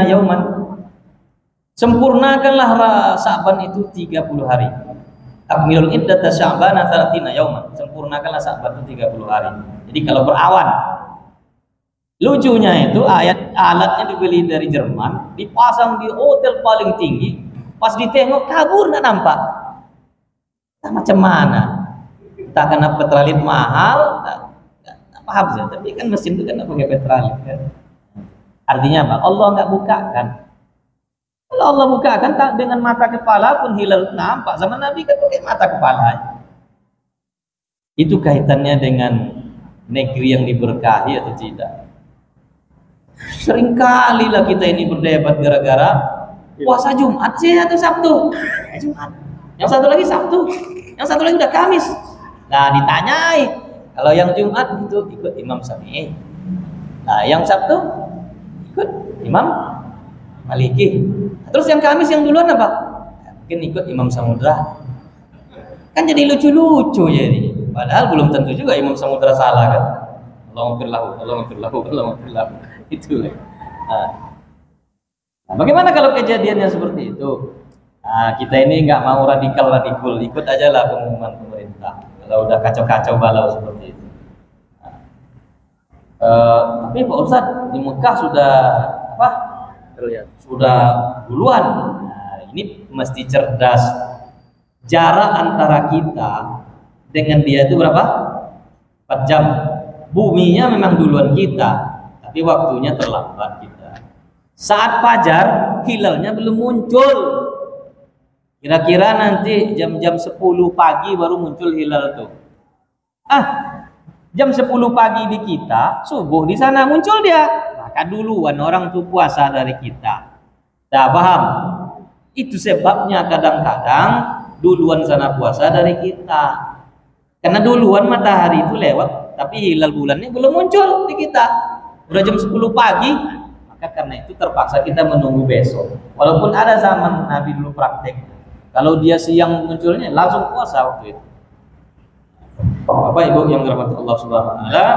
yauman. Sempurnakanlah Sa'ban itu 30 hari. Akmilul iddata Sya'bana 30 yauman. Sempurnakanlah Sa'ban itu 30 hari. Jadi kalau berawan, lucunya itu alatnya dibeli dari Jerman, dipasang di hotel paling tinggi, pas ditengok kabur nggak nampak. Nah, macam mana? Entah karena petralit mahal, nggak paham saya. Tapi kan mesin itu kan nggak pakai petralit kan. Artinya apa? Allah nggak bukakan. Kalau Allah bukakan tak dengan mata kepala pun hilal nampak. Sama Nabi kan pakai mata kepala. Itu kaitannya dengan negeri yang diberkahi atau tidak? Seringkali lah kita ini berdebat gara-gara puasa Jumat sih atau Sabtu. Jumat. Yang satu lagi Sabtu, yang satu lagi udah Kamis. Nah, ditanyai, kalau yang Jumat itu ikut Imam Syafi'i. Nah, yang Sabtu ikut Imam Maliki. Terus yang Kamis yang duluan apa? Mungkin ikut Imam Samudra. Kan jadi lucu-lucu ya ini. Padahal belum tentu juga Imam Samudra salah kan. Allahumma firlahu. Itu. Nah, bagaimana kalau kejadiannya seperti itu? Nah, kita ini nggak mau radikal, ikut aja lah pengumuman pemerintah. Kalau udah kacau-kacau balau seperti itu. Tapi Pak Ustadz di Mekah sudah apa? Terlihat. Sudah duluan. Nah, ini mesti cerdas. Jarak antara kita dengan dia itu berapa? 4 jam. Buminya memang duluan kita, tapi waktunya terlambat kita. Saat fajar, hilalnya belum muncul. Kira-kira nanti jam-jam 10 pagi baru muncul hilal tuh. Jam 10 pagi di kita, subuh di sana muncul dia. Maka duluan orang tuh puasa dari kita. Dah paham? Itu sebabnya kadang-kadang duluan sana puasa dari kita. Karena duluan matahari itu lewat, tapi hilal bulannya belum muncul di kita. Udah jam 10 pagi, maka karena itu terpaksa kita menunggu besok. Walaupun ada zaman Nabi dulu praktek, kalau dia siang munculnya langsung puasa waktu itu. Bapak Ibu yang dirahmati Allah Subhanahu wa taala.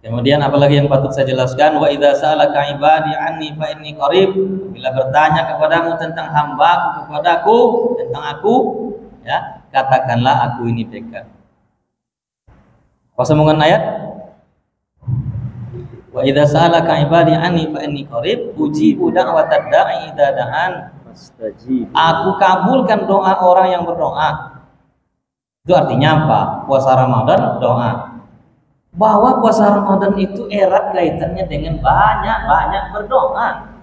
Kemudian apalagi yang patut saya jelaskan, wa idza sa'alaka ibadi anni fa inni qarib. Bila bertanya kepadamu tentang hamba-Ku kepadaku, tentang aku, ya, katakanlah aku ini dekat. Apa sambungan ayat? Wa idza sa'alaka ibadi anni fa inni qarib ujibu da'watad da'i idza da'an. Aku kabulkan doa orang yang berdoa. Itu artinya apa? Puasa Ramadan doa. Bahwa puasa Ramadan itu erat kaitannya dengan banyak-banyak berdoa.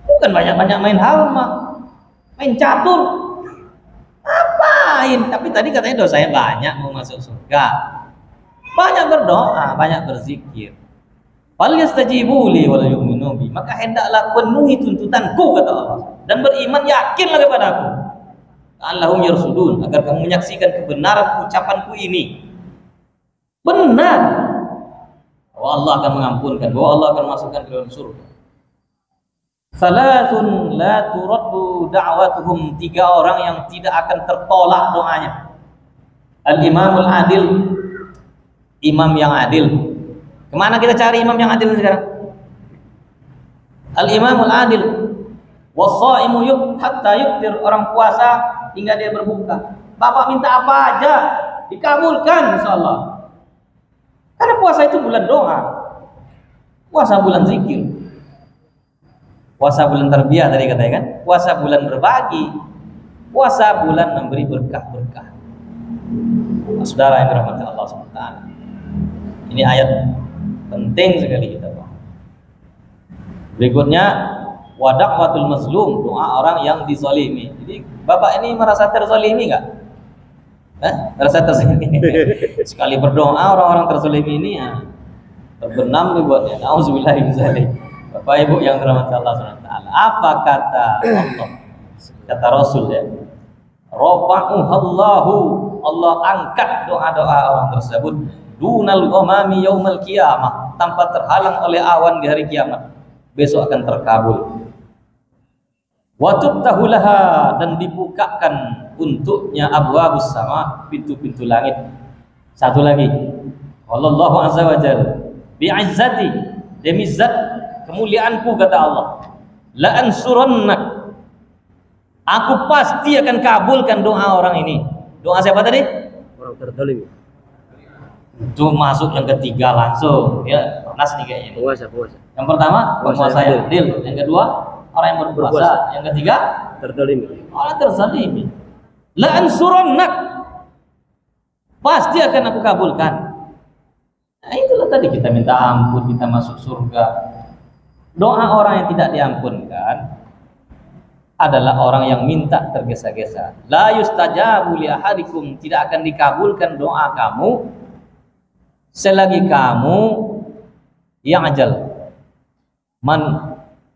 Bukan banyak-banyak main halma, main catur. Apain? Tapi tadi katanya dosanya banyak mau masuk surga. Banyak berdoa, banyak berzikir. Fal yastajibu li wal yu'minu bi. Maka hendaklah penuhi tuntutanku kata Allah dan beriman yakinlah kepada aku. Allahum yarsudun, agar kamu menyaksikan kebenaran ucapanku ini. Benar bahwa Allah akan mengampunkan, bahwa Allah akan masukkan ke dalam surga. Salatun la turaddu da'watuhum, 3 orang yang tidak akan tertolak doanya. Al-imamul adil, imam yang adil. Kemana kita cari imam yang adil sekarang? Al-imamul adil. Was-shaimu hatta yuftir, orang puasa hingga dia berbuka. Bapak minta apa aja dikabulkan insyaallah. Karena puasa itu bulan doa. Puasa bulan zikir. Puasa bulan tarbiyah tadi katanya kan. Puasa bulan berbagi. Puasa bulan memberi berkah-berkah. Saudara yang dirahmati Allah SWT. Ini ayat penting sekali kita paham. Berikutnya wada'watul mazlum, doa orang yang dizalimi. Jadi Bapak ini merasa terzalimi enggak? Merasa terzalimi. Sekali berdoa orang-orang terzalimi ini ya terbenam dibuatnya. Auzubillahi min dzalik. Bapak Ibu yang dirahmati Allah SWT. Apa kata Allah? Kata Rasul ya. Rafa'uhallahu, Allah angkat doa-doa orang tersebut dunal ghamami yaumal qiyamah, tanpa terhalang oleh awan di hari kiamat. Besok akan terkabul. Wa tuftahu laha, dan dibukakan untuknya abwabus sama, pintu-pintu langit. Satu lagi, Allah azza wa jalla bi'izzati, demi zat kemuliaanku kata Allah, la ansurannak, aku pasti akan kabulkan doa orang ini. Doa siapa tadi? Orang terzalim. Itu masuk yang ketiga langsung ya, nas nih kayaknya. Puasa. Yang pertama penguasa yang adil, yang kedua orang yang berpuasa, yang ketiga Terzalim. orang terzalimi. La ansurannak, pasti akan aku kabulkan. Nah itulah tadi kita minta ampun, kita masuk surga. Doa orang yang tidak diampunkan adalah orang yang minta tergesa-gesa. La yustajabu li ahadikum, tidak akan dikabulkan doa kamu selagi kamu yang ajal. Man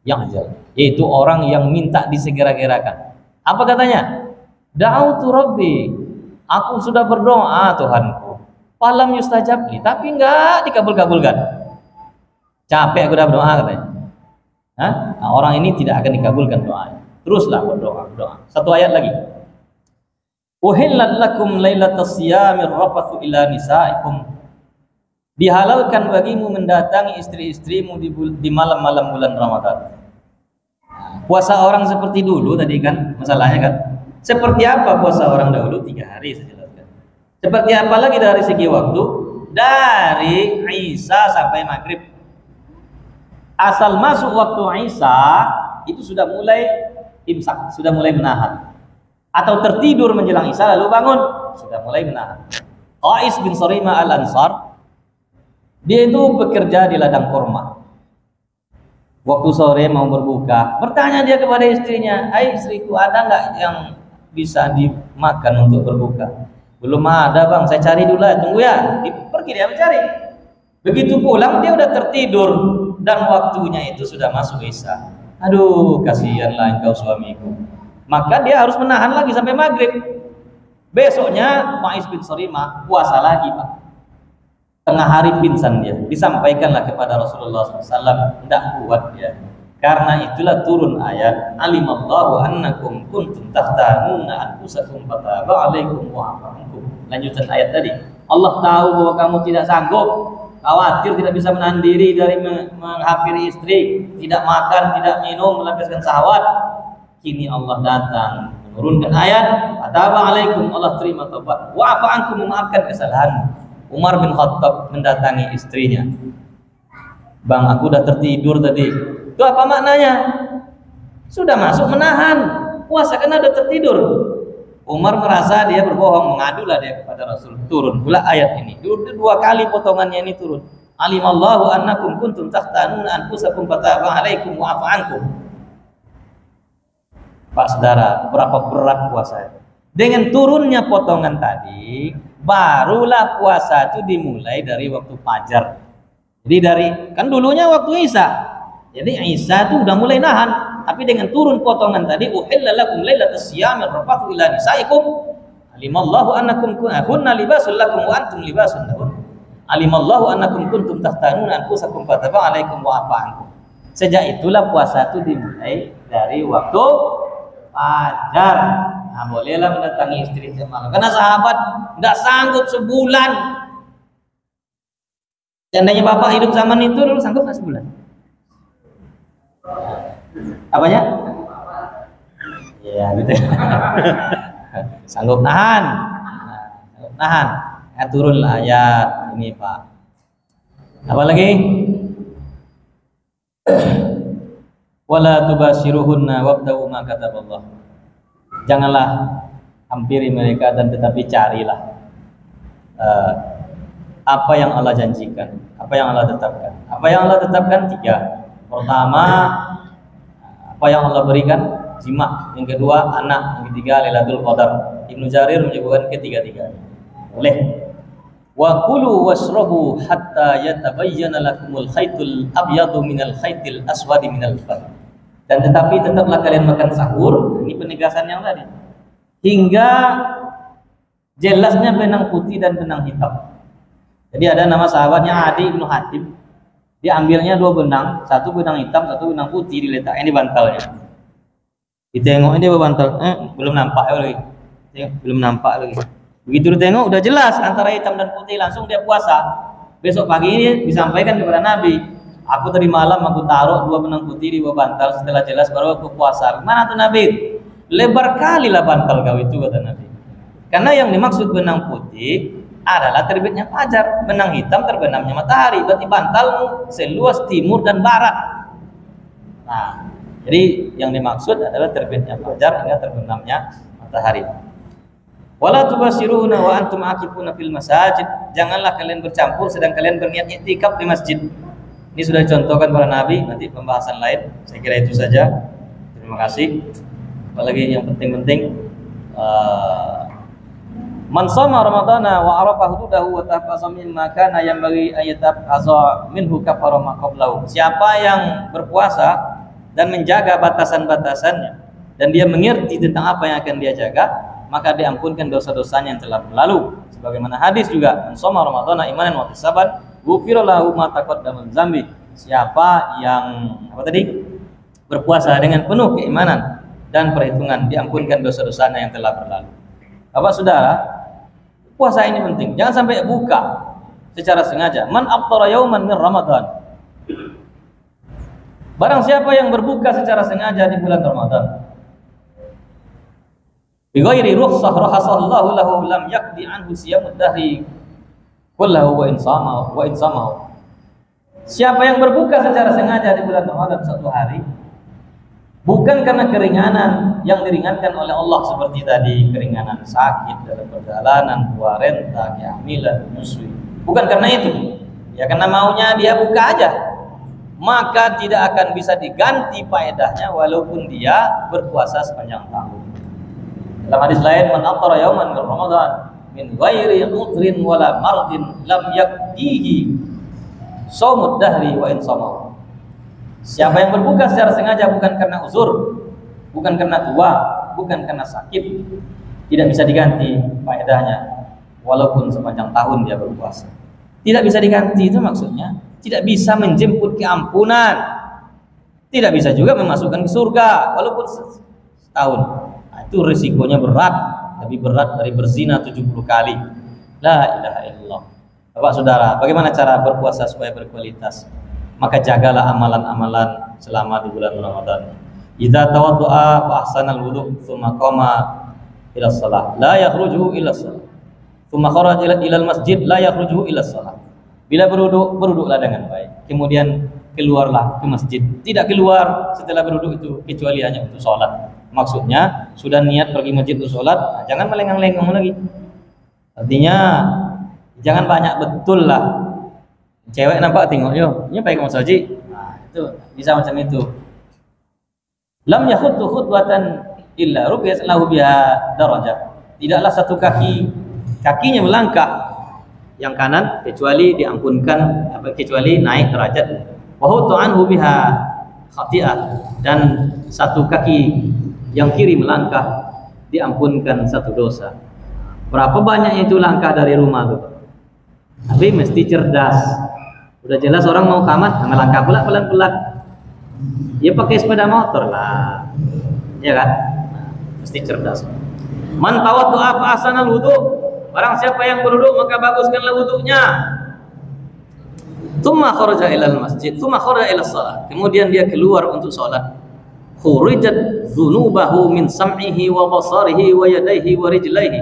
yang ajal, yaitu orang yang minta disegera-gerakan. Apa katanya? Da'autu rabbi, aku sudah berdoa Tuhanku, falam yustajab li, tapi enggak dikabul-kabulkan. Capek aku udah berdoa katanya. Nah, orang ini tidak akan dikabulkan doanya. Teruslah berdoa. Satu ayat lagi. Uhillat lakum lailatas siyamir rafathu ila nisaikum, dihalalkan bagimu mendatangi istri-istrimu di malam-malam bulan Ramadan. Puasa orang seperti dulu tadi kan masalahnya kan. Seperti apa puasa orang dahulu? 3 hari saya jelaskan. Seperti apa lagi dari segi waktu? Dari Isya sampai maghrib. Asal masuk waktu Isya itu sudah mulai imsak, sudah mulai menahan. Atau tertidur menjelang Isya lalu bangun, sudah mulai menahan. Qais bin Sarimah al-Ansar, dia itu bekerja di ladang kurma. Waktu sore mau berbuka, bertanya dia kepada istrinya, "Hai istriku, ada nggak yang bisa dimakan untuk berbuka?" "Belum ada bang, saya cari dulu ya, tunggu ya." Pergi dia mencari. Begitu pulang dia udah tertidur dan waktunya itu sudah masuk Isya. Aduh, kasihanlah engkau suamiku. Maka dia harus menahan lagi sampai maghrib. Besoknya Qais bin Sarimah puasa lagi pak. Tengah hari pingsan dia, disampaikanlah kepada Rasulullah SAW, tidak kuat dia. Karena itulah turun ayat, alimallahu annakum kuntum tahtanuna anfusakum fataba alaikum wa afa ankum. Lanjutan ayat tadi, Allah tahu bahwa kamu tidak sanggup, khawatir tidak bisa menahan diri dari menghampiri istri, tidak makan, tidak minum, melampiaskan syahwat. Kini Allah datang menurunkan ayat, fataba alaikum, Allah terima taubat, wa afa ankum, memaafkan kesalahanmu. Umar bin Khattab mendatangi istrinya. "Bang, aku udah tertidur tadi." "Itu apa maknanya?" "Sudah masuk menahan puasa karena udah tertidur." Umar merasa dia berbohong, mengadulah dia kepada Rasul. Turun pula ayat ini. 2 kali potongannya ini turun. Alimallahu annakum kuntum tahtanuna anfusakum fataba alaikum wa afa ankum. Pak saudara, berapa berat puasa itu? Dengan turunnya potongan tadi, barulah puasa itu dimulai dari waktu fajar. Jadi dari kan dulunya waktu Isya, Jadi Isa itu udah mulai nahan, tapi dengan turun potongan tadi uhilla lakum lailatas siyamir rafathu ila nisaikum alimallahu annakum kunna libasul lakum wa antum libasun lahun. Alimallahu annakum kuntum tahtanuna anfusakum fataba alaikum wa afa ankum. Sejak itulah puasa itu dimulai dari waktu fajar. Nah, bolehlah mendatangi istri malam. Karena sahabat tidak sanggup sebulan. Seandainya bapak hidup zaman itu dulu sanggup nggak sebulan? Apanya? Ya gitu. Sanggup nahan. Sanggup nahan. Ya turunlah ayat ini Pak. Apa lagi? Wala tubashiruhunna wabtaghu ma kataballah. Janganlah hampiri mereka dan tetapi carilah apa yang Allah janjikan, apa yang Allah tetapkan. Apa yang Allah tetapkan 3. Pertama, apa yang Allah berikan, jima. Yang kedua, anak. Yang ketiga, Lailatul Qadar. Ibnu Jarir menyebutkan ketiga-tiga. Boleh. Wa kulu washrabu hatta yatabayyana lakumul khaytul abyadu minal khaytil aswadi minal fajr. Dan tetapi tetaplah kalian makan sahur, ini penegasan yang tadi, hingga jelasnya benang putih dan benang hitam. Jadi ada nama sahabatnya Adi bin Hatim, dia ambilnya 2 benang, 1 benang hitam, 1 benang putih, diletakkan di bantalnya. Ditengok dia berbantal, belum nampak lagi, belum nampak lagi. Begitu ditengok udah jelas antara hitam dan putih, langsung dia puasa. Besok pagi ini disampaikan kepada Nabi, aku tadi malam aku taruh 2 benang putih di bawah bantal, setelah jelas baru aku puasa. Mana tuh Nabi? Lebar kali lah bantal kau itu, kata Nabi. Karena yang dimaksud benang putih adalah terbitnya fajar, benang hitam terbenamnya matahari. Berarti bantalmu seluas timur dan barat. Nah, jadi yang dimaksud adalah terbitnya fajar hingga terbenamnya matahari. Wala tubashiruhunna wa antum aqifuna fil masajid. Janganlah kalian bercampur sedang kalian berniat i'tikaf di masjid. Ini sudah dicontohkan para nabi, nanti pembahasan lain. Saya kira itu saja. Terima kasih. Apalagi yang penting-penting, man shoma ramadhana wa arafa hududahu wa tafaza mimma kana yanbaghi ayatafaza minhu kafara ma qablahu. Siapa yang berpuasa dan menjaga batasan-batasannya dan dia mengerti tentang apa yang akan dia jaga, maka diampunkan dosa-dosanya yang telah berlalu. Sebagaimana hadis juga, man shoma ramadhana imanan wa ihtisaban ghufira lahu ma taqaddama min dzambi. Siapa yang berpuasa dengan penuh keimanan dan perhitungan, diampunkan dosa-dosanya yang telah berlalu. Bapak Saudara, puasa ini penting. Jangan sampai buka secara sengaja. Man aftara yauman min Ramadan. Barang siapa yang berbuka secara sengaja di bulan Ramadan, bi ghairi rukhsah rahasallahu lahu lam yaqdi anhu siyamud dahri kullahu wa insamahu. Siapa yang berbuka secara sengaja di bulan Ramadan 1 hari, bukan karena keringanan yang diringankan oleh Allah seperti tadi, keringanan sakit dalam perjalanan, buah renta, kehamilan, menyusui. Bukan karena itu. Ya karena maunya dia buka aja. Maka tidak akan bisa diganti faedahnya walaupun dia berpuasa sepanjang tahun. Dalam hadis lain, man aftara yauman min Ramadan min ghairi udhrin wala mardin lam yakdihi shaumud dahri wa insamahu. Siapa yang berbuka secara sengaja bukan karena uzur, bukan karena tua, bukan karena sakit, tidak bisa diganti faedahnya walaupun sepanjang tahun dia berpuasa. Tidak bisa diganti itu maksudnya tidak bisa menjemput keampunan, tidak bisa juga memasukkan ke surga walaupun setahun. Nah, itu risikonya berat, lebih berat dari berzina 70 kali. La ilaha illallah. Bapak Saudara, bagaimana cara berpuasa supaya berkualitas? Maka jagalah amalan-amalan selama di bulan Ramadan. Idza tawaddu'a fa ahsanal wudu' tsumma qama ila shalah la yakhruju ila shalah. Tsumma kharaja ila masjid la yakhruju ila shalah. Bila berwudu, berwudulah dengan baik. Kemudian keluarlah ke masjid. Tidak keluar setelah berwudu itu kecuali hanya untuk sholat. Maksudnya sudah niat pergi masjid untuk sholat, nah, jangan melengang-lengang lagi. Artinya jangan banyak betul lah. Cewek nampak tengok yo, ini pakai kaos saji. Nah, itu bisa macam itu. Lam yakhuttu khutwatan illa rubiat lahu biha darajah. Tidaklah satu kakinya melangkah yang kanan kecuali diampunkan kecuali naik derajat. Wa hutu anhu biha khati'ah, dan satu kaki yang kiri melangkah diampunkan satu dosa. Berapa banyak itu langkah dari rumah tuh? Tapi mesti cerdas. Udah jelas orang mau kamat, melangkah pula pelan-pelan. Ya pakai sepeda motor lah, ya kan? Mesti cerdas. Man tawaddu'a fa ahsanal wudu. Barang siapa yang berwudu maka baguskanlah wudunya. Tsumma kharaja ilal masjid, tsumma kharaja ila shalah. Kemudian dia keluar untuk salat. Khurijat dzunubahu min sam'ihi wa basarihi wa yadayhi wa rijlaihi.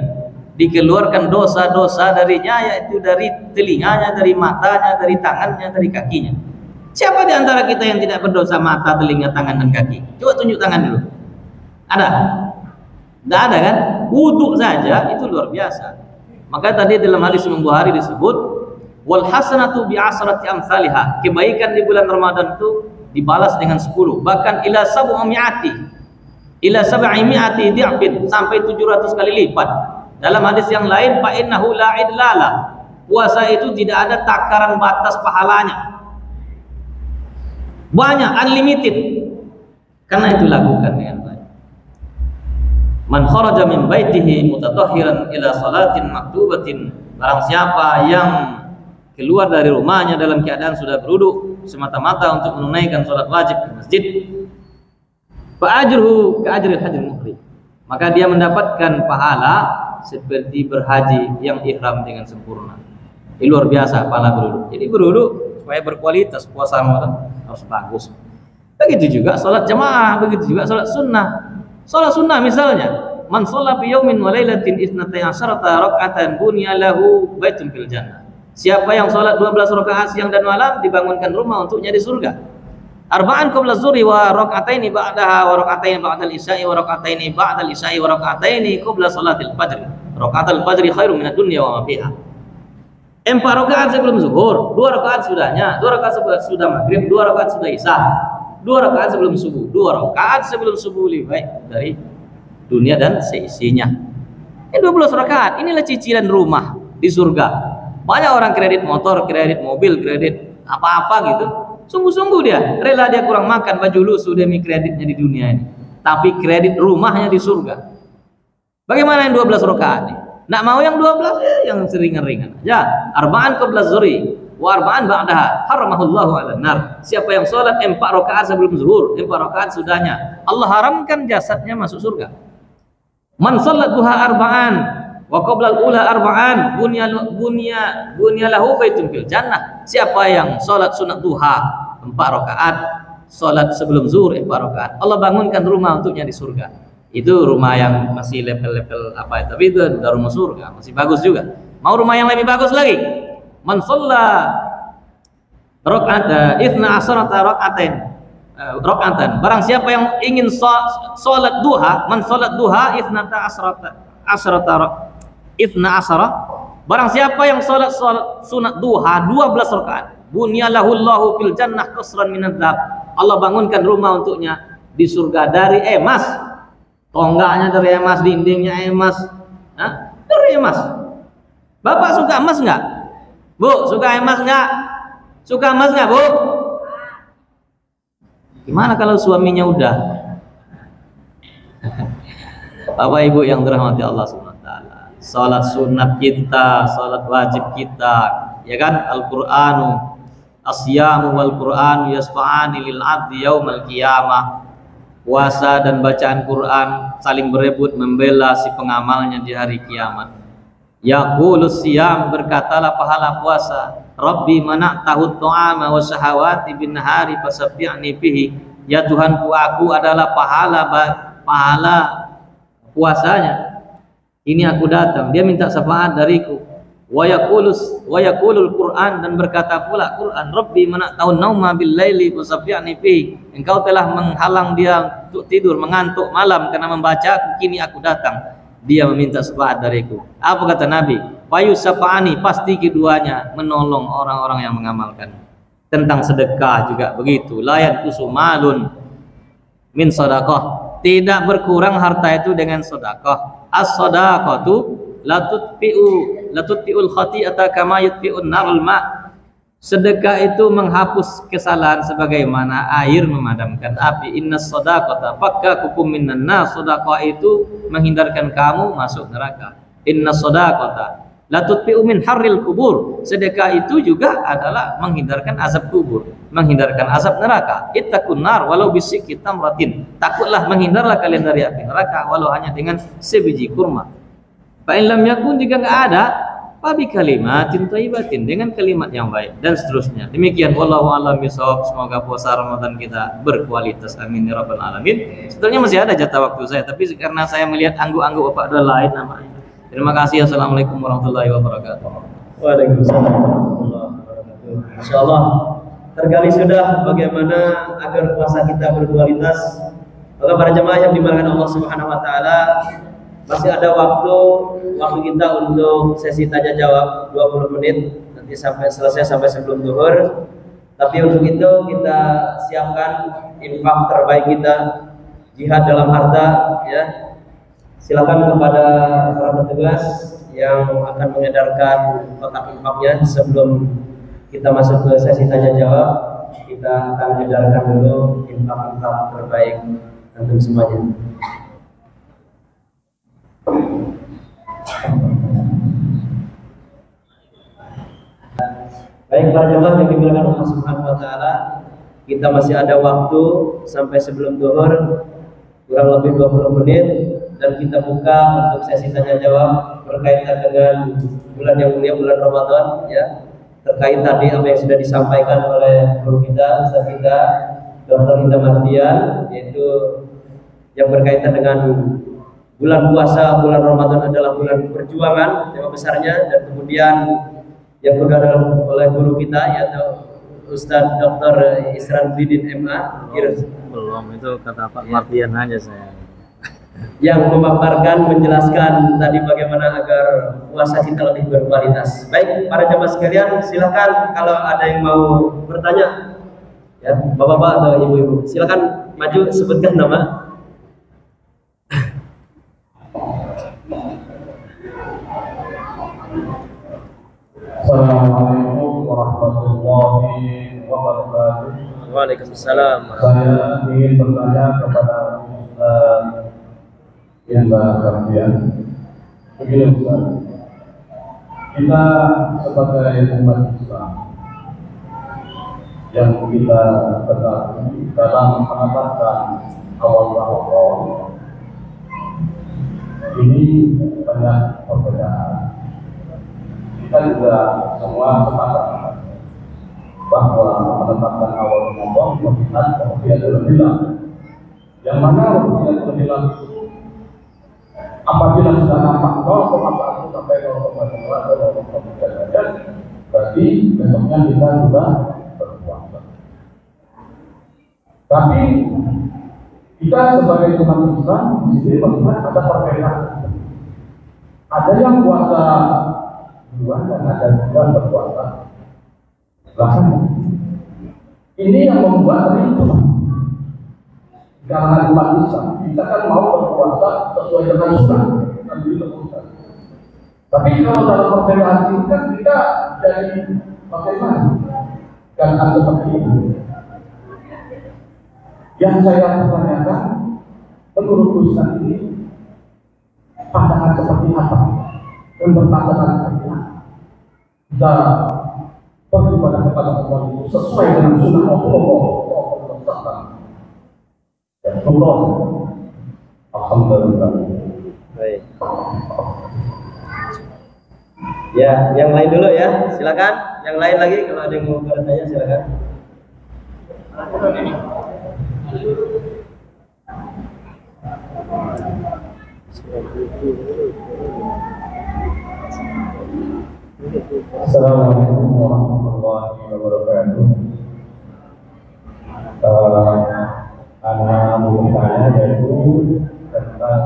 Dikeluarkan dosa-dosa darinya, yaitu dari telinganya, dari matanya, dari tangannya, dari kakinya. Siapa di antara kita yang tidak berdosa mata, telinga, tangan, dan kaki? Coba tunjuk tangan dulu. Ada? Tidak ada kan? Wudhu saja itu luar biasa. Maka tadi dalam hadis Imam Bukhari disebut wal hasanatu bi asrati amsalha. Kebaikan di bulan Ramadan itu dibalas dengan 10, bahkan ila 700 di'fin, sampai 700 kali lipat. Dalam hadis yang lain, fa innahu la idlala. Puasa itu tidak ada takaran batas pahalanya. Banyak, unlimited. Karena itu lakukan dengan baik. Man kharaja min baitihi mutatahhiran ila salatin maktubatin. Barang siapa yang keluar dari rumahnya dalam keadaan sudah berwudu semata-mata untuk menunaikan salat wajib di masjid, fa ajruhu ka ajril hajjil muhrim. Maka dia mendapatkan pahala seperti berhaji yang ihram dengan sempurna. Ini luar biasa pahala berwudu. Jadi berwudu supaya berkualitas, puasa Ramadan harus bagus. Begitu juga salat jamaah, begitu juga salat sunnah. Salat sunnah misalnya, man shalla fi yaumin wa lailatin 12 raka'atan bunya lahu baitun fil jannah. Siapa yang salat 12 rakaat siang dan malam, dibangunkan rumah untuknya di surga. Arba'an qabla zuhri wa raka'ataini ba'daha wa raka'ataini ba'dal isya'i wa raka'ataini ba'dal isya'i wa raka'ataini qabla salatil fajr. Raka'atul fajri khairum minad dunya wa ma fiha. 4 rakaat sebelum zuhur, 2 rakaat sudahnya, 2 rakaat sudah maghrib, 2 rakaat sudah isya, 2 rakaat sebelum subuh, 2 rakaat sebelum subuh lebih baik dari dunia dan seisinya. Ini 12 rakaat, inilah cicilan rumah di surga. Banyak orang kredit motor, kredit mobil, kredit apa-apa gitu. Sungguh-sungguh dia rela, dia kurang makan baju lusuh demi kreditnya di dunia ini, tapi kredit rumahnya di surga. Bagaimana yang 12 rakaat nih? Nak mau yang 12 ya yang seringan-ringan aja. Arba'an qabla zuhri wa arba'an ba'daha haramahullahu 'alan nar. Siapa yang salat 4 rakaat sebelum zuhur, 4 rakaat sudahnya, Allah haramkan jasadnya masuk surga. Man salat duha arba'an wa qabla al-ula arba'an bunya lahu baitun fil jannah. Siapa yang salat sunat duha 4 rakaat, salat sebelum zuhur 4 rakaat, Allah bangunkan rumah untuknya di surga. Itu rumah yang masih level-level apa ya, tapi itu udah rumah surga, masih bagus juga. Mau rumah yang lebih bagus lagi, man shalla raka'at 12 raka'atan. Barang siapa yang ingin salat duha, man salat duha 12 barang siapa yang salat sunat duha 12 rakaat, bunyalahu Allahu fil jannah qasran minadz dzahab. Allah bangunkan rumah untuknya di surga dari emas. Tonggaknya dari emas, dindingnya emas, dari emas. Bapak suka emas nggak? Bu, suka emas nggak? Suka emas nggak, Bu? Gimana kalau suaminya udah? Bapak Ibu yang dirahmati Allah SWT, salat sunat kita, salat wajib kita, ya kan? Al-Qur'anu asyamu wal Qur'anu yasfa'ani lil 'abdi yaumal qiyamah. Puasa dan bacaan Quran saling berebut membela si pengamalnya di hari kiamat. Yaqulus siyam, berkatalah pahala puasa, Rabbi mana'tahu ta'ama wa syahawati bin nahari fasabbi'ni bihi. Ya Tuhanku, aku adalah pahala puasanya. Ini aku datang, dia minta syafaat dariku. Wa yaqulul Qur'an, dan berkata pula Quran, Rabbi mana'tahu nauma bil laili fasabbi'ni bihi. Engkau telah menghalang dia untuk tidur, mengantuk malam karena membaca aku, kini aku datang, dia meminta syafaat dariku. Apa kata Nabi? Wayu syafa'ani, pasti keduanya menolong orang-orang yang mengamalkan. Tentang sedekah juga begitu, la yanqusu malun min shadaqah, tidak berkurang harta itu dengan sedekah. As-shadaqatu la tutfi'ul khati'ata kama yutfi'un narul ma. Sedekah itu menghapus kesalahan sebagaimana air memadamkan api. Inna shadaqata fakkakukum minan nar. Sedekah itu menghindarkan kamu masuk neraka. Inna shadaqata la tutfi'u min harril kubur. Sedekah itu juga adalah menghindarkan azab kubur, menghindarkan azab neraka. Ittaqun nar walau bisikki tamratin. Takutlah, menghindarlah kalian dari api neraka walau hanya dengan sebiji kurma. Fa in lam yakun, jika enggak ada, Fabi kalimatin thayyibatin, dengan kalimat yang baik, dan seterusnya. Demikian, wallahu a'lam bishawab. Semoga puasa Ramadan kita berkualitas, amin ya rabbal alamin. Sebetulnya masih ada jatah waktu saya, tapi karena saya melihat angguk-angguk Bapak dua lain namanya. Terima kasih. Assalamualaikum warahmatullahi wabarakatuh. Waalaikumsalam warahmatullahi wabarakatuh. Insyaallah tergali sudah bagaimana agar puasa kita berkualitas. Maka para jemaah yang dimuliakan Allah Subhanahu wa taala, masih ada waktu kita untuk sesi tanya jawab 20 menit, nanti sampai selesai sampai sebelum zuhur. Tapi untuk itu kita siapkan infak terbaik kita, jihad dalam harta, ya. Silakan kepada para petugas yang akan mengedarkan kotak infaknya sebelum kita masuk ke sesi tanya jawab. Kita akan mengedarkan dulu infak-infak terbaik antum semuanya. Baik para jemaah yang dimuliakan Allah Subhanahu wa taala, kita masih ada waktu sampai sebelum zuhur kurang lebih 20 menit, dan kita buka untuk sesi tanya jawab berkaitan dengan bulan yang mulia, bulan Ramadan, ya. Terkait tadi apa yang sudah disampaikan oleh guru kita, Ustaz kita, Dr. Indra Mardian, yaitu yang berkaitan dengan bulan puasa, bulan Ramadan adalah bulan perjuangan, tema besarnya. Dan kemudian yang kedua adalah oleh guru kita, yaitu Ustaz Dr. Isran-Bidin MA. Belum, itu kata Pak Mardian aja saya. Yang memaparkan, menjelaskan tadi bagaimana agar puasa kita lebih berkualitas. Baik, para jemaah sekalian, silakan kalau ada yang mau bertanya, ya, bapak-bapak atau ibu-ibu, silakan maju, sebutkan nama. Assalamualaikum warahmatullahi wabarakatuh. Waalaikumsalam. Saya ingin bertanya kepada Ustaz Indra Mardian. Begini Ustaz, kita sebagai umat Islam yang kita ketahui dalam menetapkan awal Ramadan ini banyak perbedaan. Kita juga semua sepakat bahwa menetapkan awal Ramadan melihat Ru'yatul Hilal, yang mana Ru'yatul Hilal apabila sudah nampak 0,1 sampai 0,2 atau 0,3 derajat, berarti besoknya kita sudah berpuasa. Tapi kita sebagai umat Islam di sini melihat ada perbedaan. Ada yang puasa duluan dan ada juga berpuasa belakangan. Ini yang membuat ricuh kalangan umat Islam. Kita kan mau berpuasa sesuai dengan sunnah, bukan dilakukan. Tapi kalau dalam perbedaan ini kan kita jadi bagaimana? Dan seperti ini. Yang saya pertanyakan, menurut Ustaz ini pandangan seperti apa? Dan berpandangan seperti apa? Kita beribadah kepada Allah itu sesuai dengan sunnah Rasulullah SAW. Alhamdulillah. Baik. Ya, yang lain dulu ya, silakan. Yang lain lagi kalau ada yang mau bertanya silakan. Assalamualaikum warahmatullahi wabarakatuh. Anak bertanya yaitu tentang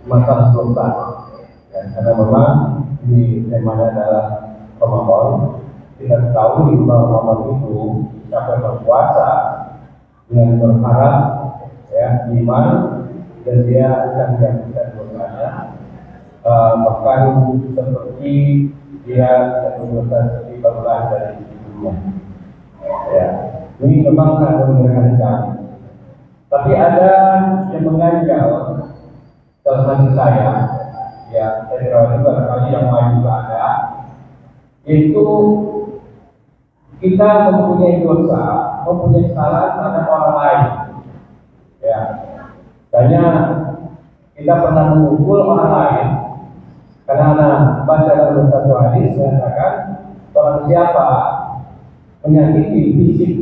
masalah dosa. Karena memang di temanya adalah Ramadan, kita ketahui bahwa Ramadan itu sampai berpuasa dengan berharap ya iman, dan dia akan diampuni dosanya, bahkan seperti dia dosa seperti baru dari Ya, ini memang sangat mengerikan. Tapi ada yang mengganjal dalam hati saya, ya, saya kira barangkali yang lain juga ada, yaitu kita mempunyai dosa, mempunyai salah terhadap orang lain. Ya, misalnya kita pernah memukul orang lain karena baca dalam satu hadis mengatakan orang siapa menyakiti fisik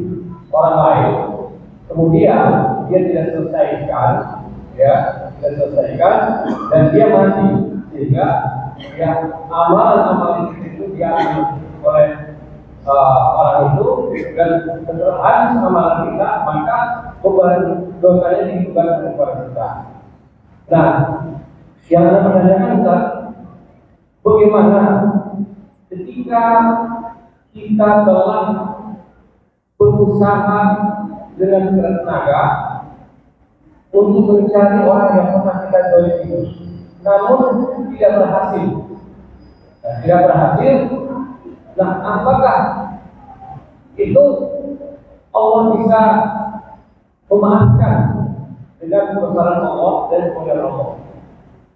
orang lain, kemudian dia tidak selesaikan, ya, tidak selesaikan, dan dia mati, sehingga ya amalan-amalan itu diambil oleh orang itu dan setelah habis amalan kita, maka beban dosanya dibebankan kepada kita. Nah, yang Anda pertanyakan adalah bagaimana ketika kita telah berusaha dengan keras tenaga untuk mencari orang yang pernah kita zalimi, namun tidak berhasil. Tidak berhasil. Nah, apakah itu Allah bisa memaafkan dengan kebesaran Allah dan kemuliaan Allah?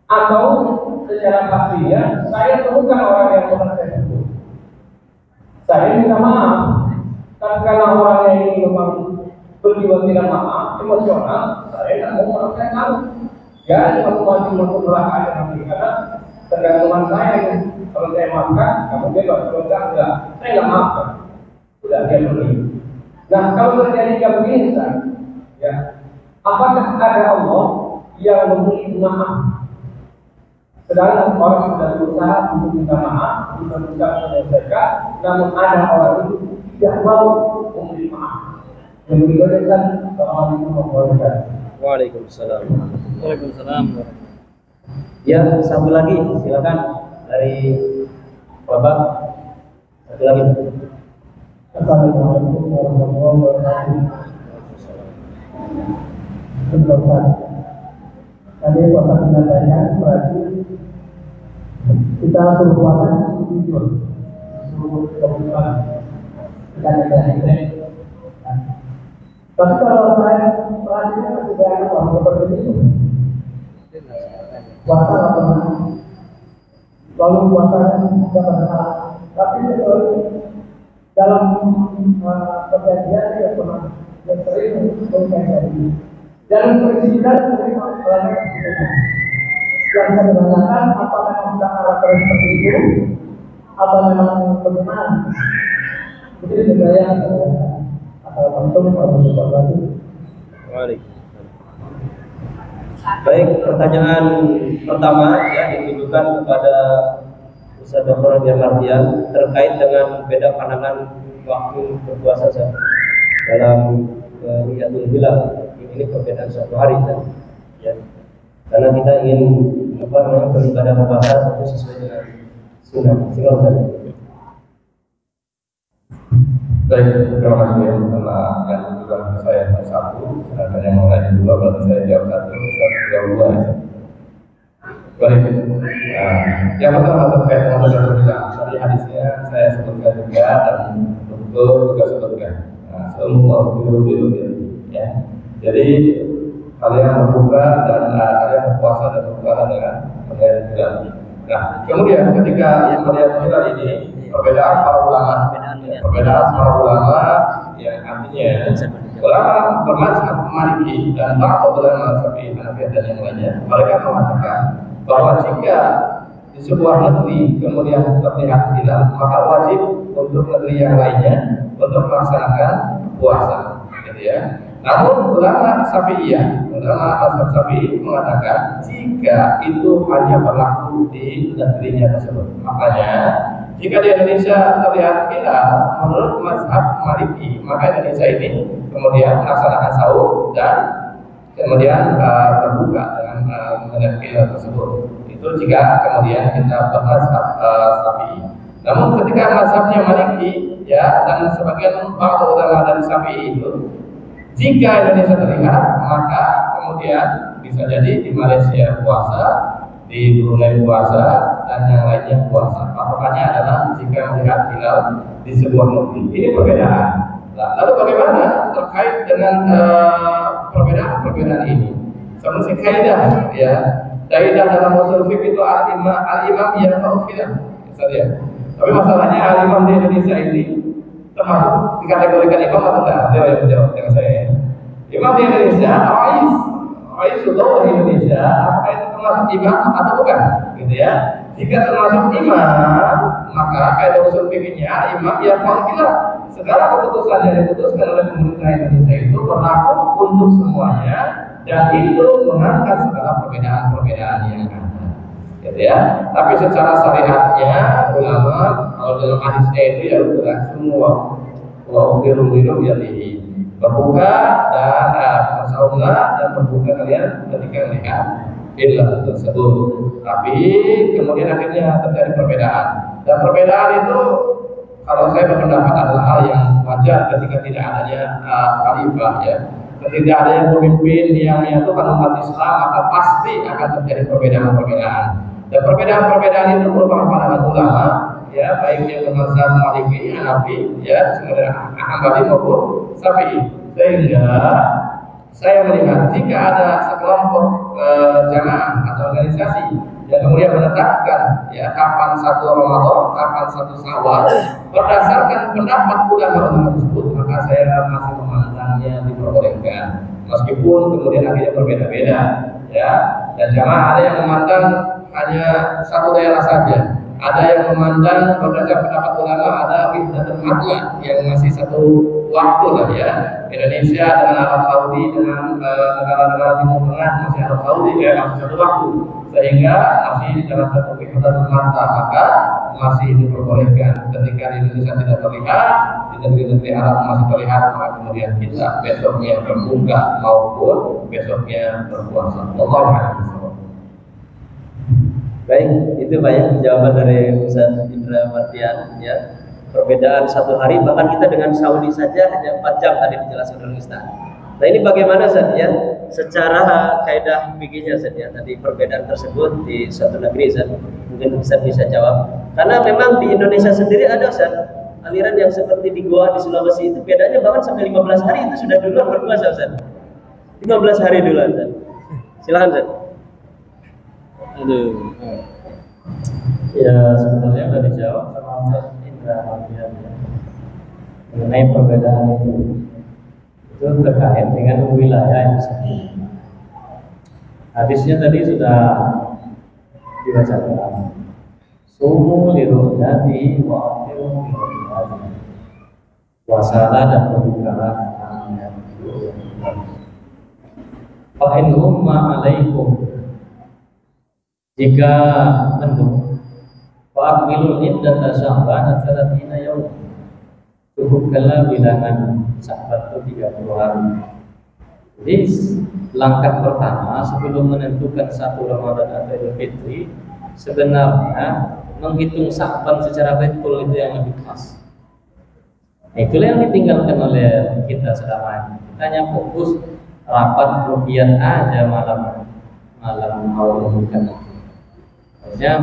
Atau secara pastinya saya temukan orang yang pernah saya bunuh, saya minta maaf, tapi karena orangnya ini memang berjiwa tidak maaf, emosional, saya tidak mau memaafkan kamu. Ya, masing-masing neraka nanti karena tergantungan saya. Kalau saya maafkan, kamu bebas. Kalau enggak, saya nggak maafkan. Sudah, dia pergi. Nah, kalau terjadi kayak begini, ya, apakah ada Allah yang memberi maaf? Sedangkan orang sudah berusaha untuk minta maaf, untuk menyelesaikan, namun ada orang itu tidak mau memberi maaf. Yang berikutnya, Assalamualaikum warahmatullahi wabarakatuh. Waalaikumsalam. Waalaikumsalam. Ya, satu lagi, silakan dari Bapak. Satu lagi. Assalamualaikum warahmatullahi wabarakatuh. Sebelumnya, tadi Bapak menyampaikan berarti kita berbuatan jujur, kebutuhan kita tidak. Tapi kalau saya perhatikan tidak ada orang seperti itu. Puasa nggak pernah, lalu puasa tidak pernah. Tapi dalam perjanjian tidak pernah. Yang sering mengkaji. Dalam persidangan sering melakukan persidangan. Yang saya tanyakan, apa memang sudah karakter seperti itu? Apa memang bagaimana? Jadi saya Baik, pertanyaan pertama ya ditujukan kepada Ustaz Dr. Indra Mardian terkait dengan beda pandangan waktu berpuasa dalam Riyadul Hilal. Ini perbedaan satu hari ya. Karena kita ingin beribadah puasa satu sesuai dengan sunnah. Silakan. Baik, terima kasih telah yang menunjukkan saya satu, sedangkan yang mengaji dua, berarti saya jawab satu, saya jawab dua. Baik, yang pertama terkait dengan belajar bilang, tadi hadisnya saya sebutkan juga dan dokter juga sebutkan. Semua biru ya. Jadi kalian berbuka dan kalian berpuasa dan berbuka dengan melihat hilal. Nah, kemudian ketika melihat hilal ini perbedaan para ulama yang artinya ulama bermazhab Maliki dan para ulama Syafi'i, Hanafi dan yang lainnya, mereka mengatakan bahwa jika di sebuah negeri kemudian terlihat hilal, maka wajib untuk negeri yang lainnya untuk melaksanakan puasa, gitu ya. Namun ulama Syafi'iyah, ulama mazhab Syafi'i mengatakan jika itu hanya berlaku di negerinya tersebut, makanya jika di Indonesia terlihat hilal menurut mazhab Maliki, maka Indonesia ini kemudian melaksanakan sahur dan kemudian terbuka dengan melihat hilal tersebut. Itu jika kemudian kita bermazhab Syafi'i. Namun ketika mazhabnya Maliki ya dan sebagian para ulama dari Syafi'i itu, jika Indonesia terlihat maka kemudian bisa jadi di Malaysia puasa, di Brunei puasa, dan yang lainnya puasa. Patokannya adalah jika melihat hilal di sebuah negeri. Ini perbedaan. Nah, lalu bagaimana terkait dengan perbedaan ini? Seperti kaidah, ya. Kaidah dalam usul fikih itu al-imam yarfa'u khilaf, misalnya. Tapi masalahnya al-imam di Indonesia ini termasuk dikategorikan imam atau enggak? Jawab dengan saya. Imam di Indonesia, Rais Sulawesi di Indonesia, apakah itu termasuk imam atau bukan? Gitu ya. Jika termasuk imam, maka kaidah usul fikihnya imam yarfa'u khilaf. Segala keputusan yang diputuskan oleh pemerintah Indonesia itu berlaku untuk semuanya dan itu mengangkat segala perbedaan-perbedaan yang ada, gitu ya. Tapi secara syariatnya ulama kalau dalam hadisnya itu ya sudah semua hidup ya di berbuka dan bersaulah dan berbuka kalian ketika melihat hilal tersebut. Tapi kemudian akhirnya terjadi perbedaan dan perbedaan itu kalau saya berpendapat adalah hal yang wajar ketika tidak adanya khalifah, ya. Ketika adanya pemimpin yang menyatukan umat Islam, maka pasti akan terjadi perbedaan-perbedaan. Dan perbedaan-perbedaan itu merupakan pandangan ulama, ya, baik yang bermazhab Maliki, Hanafi, ya, sebenarnya Hambali maupun Syafi'i. Sehingga saya melihat jika ada sekelompok jamaah atau organisasi yang kemudian menetapkan ya kapan satu Ramadan, kapan satu Syawal berdasarkan pendapat ulama tersebut, maka saya masih memandangnya diperbolehkan meskipun kemudian akhirnya berbeda-beda, ya. Dan jamaah ada yang memandang hanya satu daerah saja, ada yang memandang berdasarkan pendapat ulama ada wihdatul matla yang masih satu waktu lah, ya. Indonesia dengan Arab Saudi dengan negara-negara Timur Tengah masih Arab Saudi ya masih satu waktu, sehingga masih dalam satu wihdatul matla, maka masih diperbolehkan. Ketika di Indonesia tidak terlihat, di negeri-negeri Arab masih terlihat, maka kemudian kita besoknya berbuka maupun besoknya berpuasa. Allah. Baik, itu banyak jawaban dari Ustaz Indra Mardian, ya. Perbedaan satu hari, bahkan kita dengan Saudi saja hanya 4 jam tadi dijelaskan oleh Ustaz. Nah ini bagaimana Ustaz, ya? Secara kaidah fikihnya Ustaz, ya, tadi perbedaan tersebut di suatu negeri Ustaz, mungkin Ustaz bisa jawab. Karena memang di Indonesia sendiri ada Ustaz, aliran yang seperti di Goa di Sulawesi itu bedanya bahkan sampai 15 hari itu sudah duluan berpuasa Ustaz. 15 hari duluan Ustaz. Silakan Ustaz. Aduh. Ya sebenarnya sudah dijawab sama Ustaz Indra Mardian, ya. Mengenai perbedaan itu terkait dengan wilayah itu sendiri. Hadisnya tadi sudah dibacakan. Sumu liru'yati wa afiru liru'yati. Puasalah dan berbukalah karena fa in umma alaikum, jika mendung, fa'akmilul iddata sya'ban 30 yaum, cukupkanlah bilangan Sya'ban itu 30 hari. Jadi langkah pertama sebelum menentukan satu Ramadan atau Idul Fitri, sebenarnya menghitung Sya'ban secara betul itu yang lebih pas. Nah, itulah yang ditinggalkan oleh kita selama ini. Kita hanya fokus rapat rupiah aja malam mau menentukan. Artinya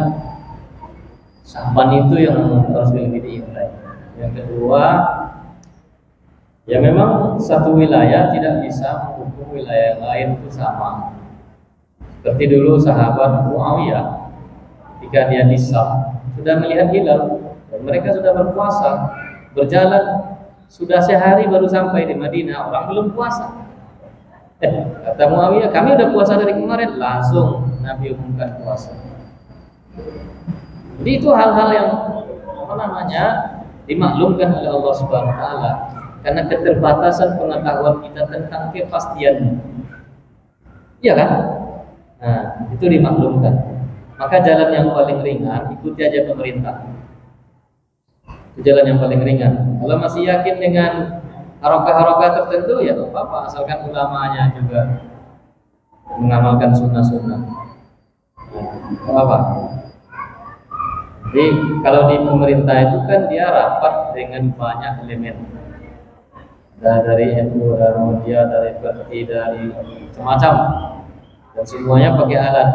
Sya'ban itu yang harus lebih diintai. Yang kedua, ya memang satu wilayah tidak bisa menghukum wilayah yang lain itu sama. Seperti dulu sahabat Muawiyah, ketika dia di Syam sudah melihat hilal dan mereka sudah berpuasa, berjalan sudah sehari baru sampai di Madinah, orang belum puasa. Kata Muawiyah, kami udah puasa dari kemarin, langsung Nabi umumkan puasa. Jadi itu hal-hal yang dimaklumkan oleh Allah Subhanahu wa taala karena keterbatasan pengetahuan kita tentang kepastiannya. Iya kan? Nah, itu dimaklumkan. Maka jalan yang paling ringan ikuti aja pemerintah. Itu jalan yang paling ringan. Kalau masih yakin dengan harokah-harokah tertentu ya apa-apa, asalkan ulamanya juga mengamalkan sunnah-sunnah. Apa? Jadi kalau di pemerintah itu kan dia rapat dengan banyak elemen, dari NU, dari media, dari parti, dari macam-macam, dan semuanya pakai alat.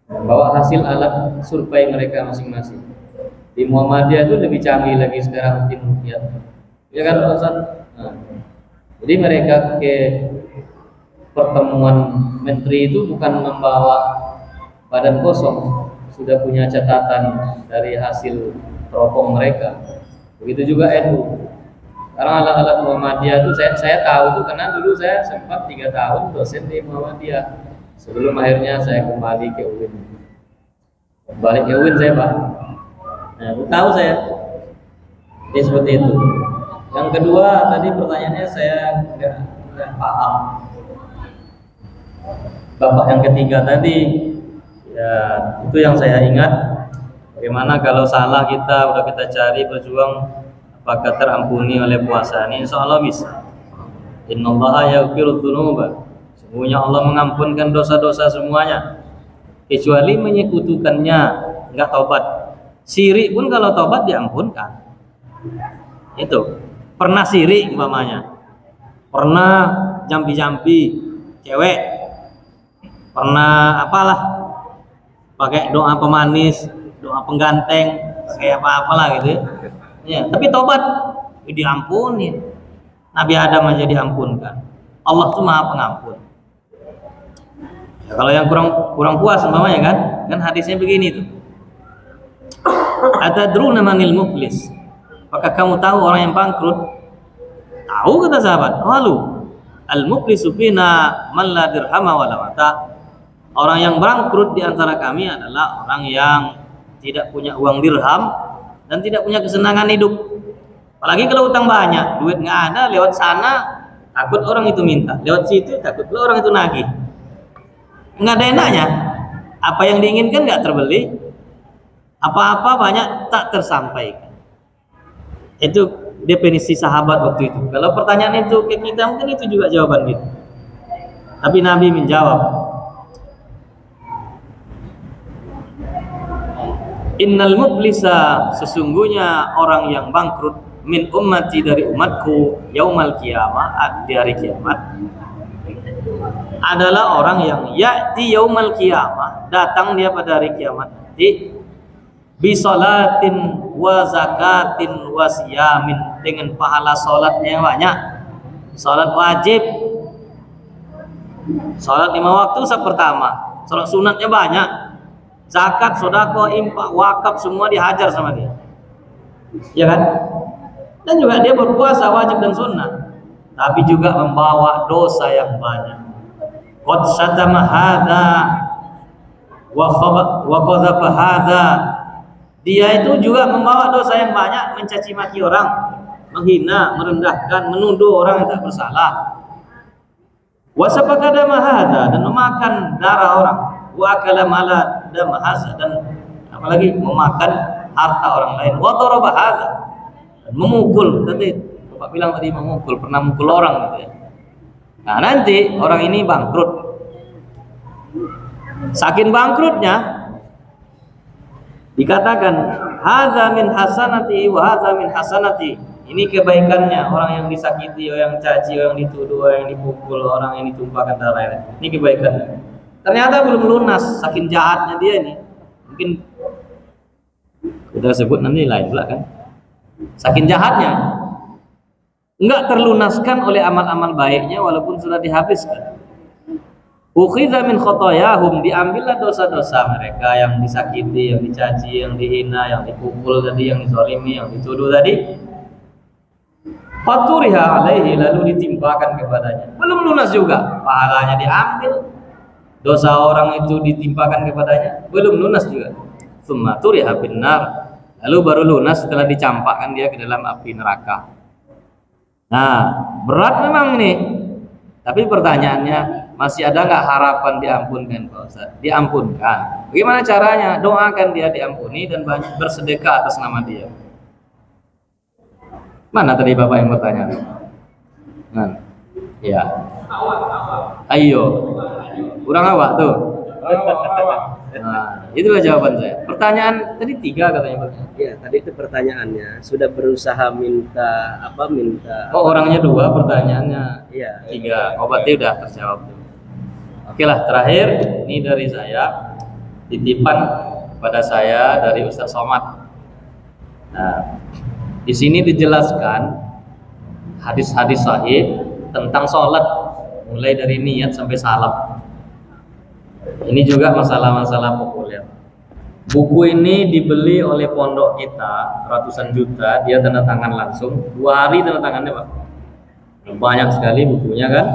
bawa hasil alat survei mereka masing-masing. Di Muhammadiyah itu lebih canggih lagi sekarang tim rukyat, ya kan Pak Ustaz? Nah, jadi mereka ke pertemuan menteri itu bukan membawa badan kosong, sudah punya catatan dari hasil teropong mereka. Begitu juga NU. Sekarang alat-alat Muhammadiyah itu saya tahu tuh karena dulu saya sempat 3 tahun dosen di Muhammadiyah sebelum akhirnya saya kembali ke UIN. Balik ke UIN saya Pak. Nah, tahu saya. Jadi seperti itu. Yang kedua tadi pertanyaannya saya nggak paham. Bapak yang ketiga tadi, ya itu yang saya ingat. Bagaimana kalau salah kita udah kita cari berjuang, apakah terampuni oleh puasa? Ini insya Allah bisa. Innallaha yaghfiru dzunuba. Sesungguhnya Allah mengampunkan dosa-dosa semuanya, kecuali menyekutukannya, nggak tobat. Syirik pun kalau tobat diampunkan. Itu pernah syirik umpamanya, pernah jampi-jampi cewek, pernah apalah pakai doa pemanis, doa pengganteng, kayak apa-apalah gitu ya. Tapi tobat diampuni. Nabi Adam aja diampunkan. Allah tuh Maha Pengampun. Ya, kalau yang kurang puas umpamanya kan hadisnya begini tuh. Atadruna manil muflis? Apakah kamu tahu orang yang bangkrut? Tahu kata sahabat. Qalu al-muflisu fina man la dirhama wa la mata. Orang yang bangkrut di antara kami adalah orang yang tidak punya uang dirham dan tidak punya kesenangan hidup. Apalagi kalau utang banyak, duit nggak ada, lewat sana takut orang itu minta, lewat situ takut orang itu nagih. Nggak ada enaknya. Apa yang diinginkan nggak terbeli, apa-apa banyak tak tersampaikan. Itu definisi sahabat waktu itu. Kalau pertanyaan itu ke kita mungkin itu juga jawaban kita. Tapi Nabi menjawab, innal muflisa, sesungguhnya orang yang bangkrut, min ummati, dari umatku, yaumal kiamah, di hari kiamat, adalah orang yang ya'ti yaumal kiamah, datang dia pada hari kiamat nanti, bisolatin wa zakatin wa siyamin, dengan pahala sholatnya yang banyak, sholat wajib, sholat 5 waktu pertama, sholat sunatnya banyak, zakat, sedekah, infak, wakaf semua dihajar sama dia, ya kan? Dan juga dia berpuasa wajib dan sunnah, tapi juga membawa dosa yang banyak. Qad syatama hadza wa qadhafa hadza, dia itu juga membawa dosa yang banyak, mencaci maki orang, menghina, merendahkan, menuduh orang yang tak bersalah. Wa safaka dama hadza, dan memakan darah orang, wa akala mala dama hadza, dan apalagi memakan harta orang lain, wa daraba hadza, dan memukul. Tadi Bapak bilang tadi memukul, pernah mukul orang gitu ya. Nah, nanti orang ini bangkrut. Saking bangkrutnya dikatakan hadza min hasanati wa hadza min hasanati. Ini kebaikannya orang yang disakiti, orang yang caci, orang yang dituduh, orang yang dipukul, orang yang ditumpahkan darah. Ini kebaikannya. Ternyata belum lunas, saking jahatnya dia ini. Mungkin kita sebut nanti lain pula kan. Saking jahatnya, enggak terlunaskan oleh amal-amal baiknya walaupun sudah dihabiskan. Ukhidha min khotoyahum, diambillah dosa-dosa mereka yang disakiti, yang dicaci, yang dihina, yang dipukul tadi, yang dizalimi, yang dituduh tadi. Faturiha alaihi, lalu ditimpakan kepadanya. Belum lunas juga, pahalanya diambil, dosa orang itu ditimpakan kepadanya, belum lunas juga. Tsumma turiha finnar, lalu baru lunas setelah dicampakkan dia ke dalam api neraka. Nah, berat memang ini. Tapi pertanyaannya, masih ada nggak harapan diampunkan Pak Ustaz? Diampunkan. Bagaimana caranya? Doakan dia diampuni dan banyak bersedekah atas nama dia. Mana tadi Bapak yang bertanya? Nah, ya. Ayo. Kurang awak tuh. Nah, itulah jawaban saya. Pertanyaan tadi 3 katanya Pak. Ya, tadi itu pertanyaannya sudah berusaha minta apa? Minta. Oh, orangnya 2, pertanyaannya Iya. 3. Oh, berarti udah terjawab. Oke lah, terakhir ini dari saya. titipan kepada saya dari Ustaz Somad. Nah, di sini dijelaskan hadis-hadis sahih tentang sholat, mulai dari niat sampai salam. Ini juga masalah-masalah populer. Buku ini dibeli oleh pondok kita ratusan juta, dia tanda tangan langsung 2 hari tanda tangannya Pak. Banyak sekali bukunya kan.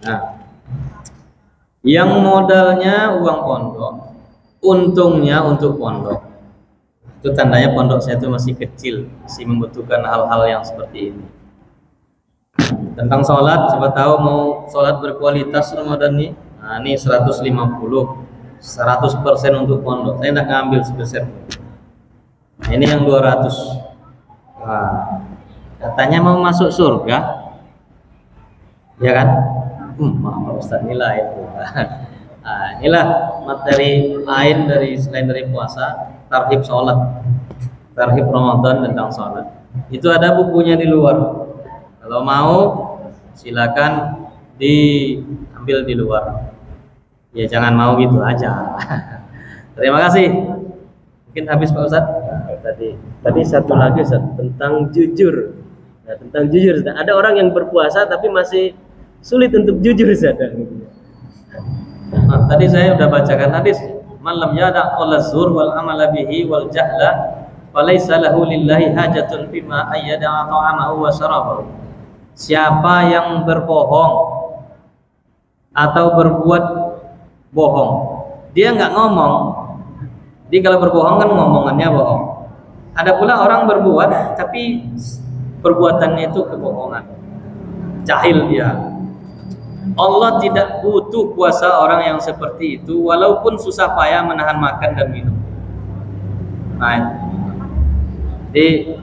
Nah, yang modalnya uang pondok, untungnya untuk pondok. Itu tandanya pondok saya itu masih kecil, masih membutuhkan hal-hal yang seperti ini. Tentang sholat, siapa tahu mau sholat berkualitas Ramadan ini. Nah, ini 150, 100% untuk pondok. Saya tidak ngambil sepeser. Nah, ini yang 200. Nah, katanya mau masuk surga, ya kan? Pak Ustaz nilai itu. Nah, inilah materi lain dari selain dari puasa, tarhib sholat, tarhib Ramadan tentang sholat. Itu ada bukunya di luar. Kalau mau silakan diambil di luar. Ya jangan mau gitu aja. Terima kasih. Mungkin habis Pak Ustaz. Tadi satu lagi Ustaz, tentang jujur. Nah, tentang jujur Ustaz. Ada orang yang berpuasa tapi masih sulit untuk jujur Ustaz. Nah, tadi saya sudah bacakan hadis, man lam yada' qawla zur wal amala bihi wal jahla falaysa lahu lillahi hajatun bima ayyada'a ta'amahu wa syarabahu. Siapa yang berbohong atau berbuat bohong, dia nggak ngomong. Jadi kalau berbohong kan ngomongannya bohong. Ada pula orang berbuat tapi perbuatannya itu kebohongan, jahil dia. Allah tidak butuh puasa orang yang seperti itu, walaupun susah payah menahan makan dan minum. Nah, jadi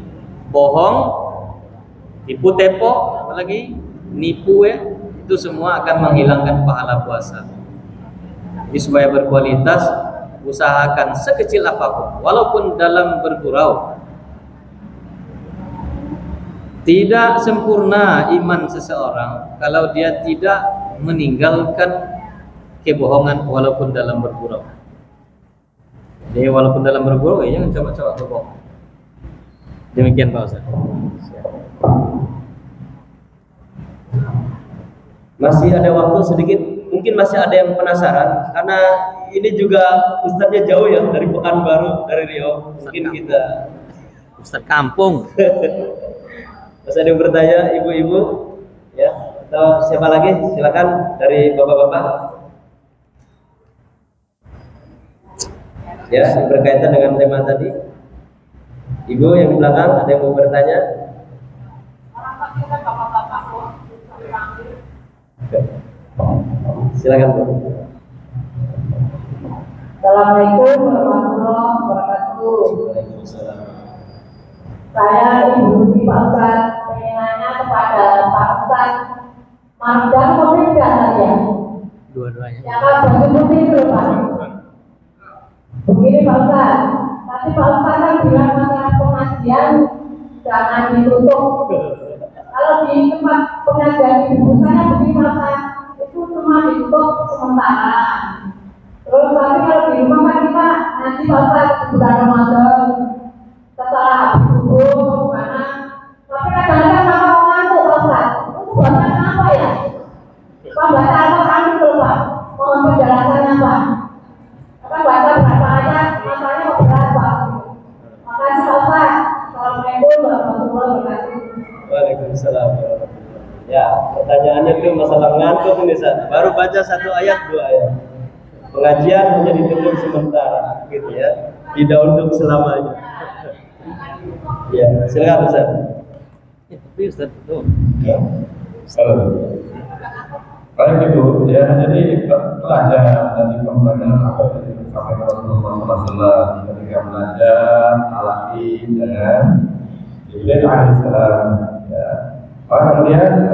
bohong, tipu tepo, apalagi nipu ya, itu semua akan menghilangkan pahala puasa. Jadi supaya berkualitas, usahakan sekecil apapun, walaupun dalam bergurau. Tidak sempurna iman seseorang kalau dia tidak meninggalkan kebohongan walaupun dalam bergurau. Jadi walaupun dalam bergurau, ya jangan coba-coba berbohong. Demikian Pak Ustaz. Masih ada waktu sedikit. Mungkin masih ada yang penasaran karena ini juga Ustadznya jauh ya, dari Pekanbaru, dari Riau. Mungkin kita Ustaz kampung. masih ada yang bertanya, ibu-ibu ya, atau siapa lagi? Silakan dari bapak-bapak. Ya, berkaitan dengan tema tadi. Ibu yang di belakang ada yang mau bertanya? Silakan Bu. Assalamualaikum warahmatullahi wabarakatuh. Saya Ibu Pak Ustaz, pengen nanya kepada Pak Ustaz, Ramadan COVID nggak saja? Dua-duanya. Yang baju putih itu Pak. Begini Pak Ustaz, tadi Pak Ustaz kan bilang masalah pengajian jangan ditutup. Kalau di tempat pengajian di ibu saya begini Pak Ustaz, itu cuma ditutup sementara. Terus tapi kalau di rumah kan kita nanti Pak Ustaz bulan Ramadan setelah habis subuh mana, tapi kadang-kadang kalau ngantuk Pak Ustaz, itu buatnya apa ya? Pak baca Al-Quran itu Pak, mohon penjelasannya Pak. Kan baca berapa ayat, matanya berat Pak. Makasih Pak Ustaz. Assalamualaikum warahmatullahi wabarakatuh. Waalaikumsalam. Ya, pertanyaannya itu masalah ngantuk ini Ustaz. Baru baca 1 ayat 2 ayat. Pengajian hanya ditutup sementara, gitu ya. Tidak untuk selamanya. Ya, silakan Ustaz. Tapi Ustaz itu. Ya. Baik Ibu, ya jadi pelajaran dari pembelajaran apa yang disampaikan Rasulullah SAW ketika belajar alaqi dengan Jibril alaihissalam. Ya. Kemudian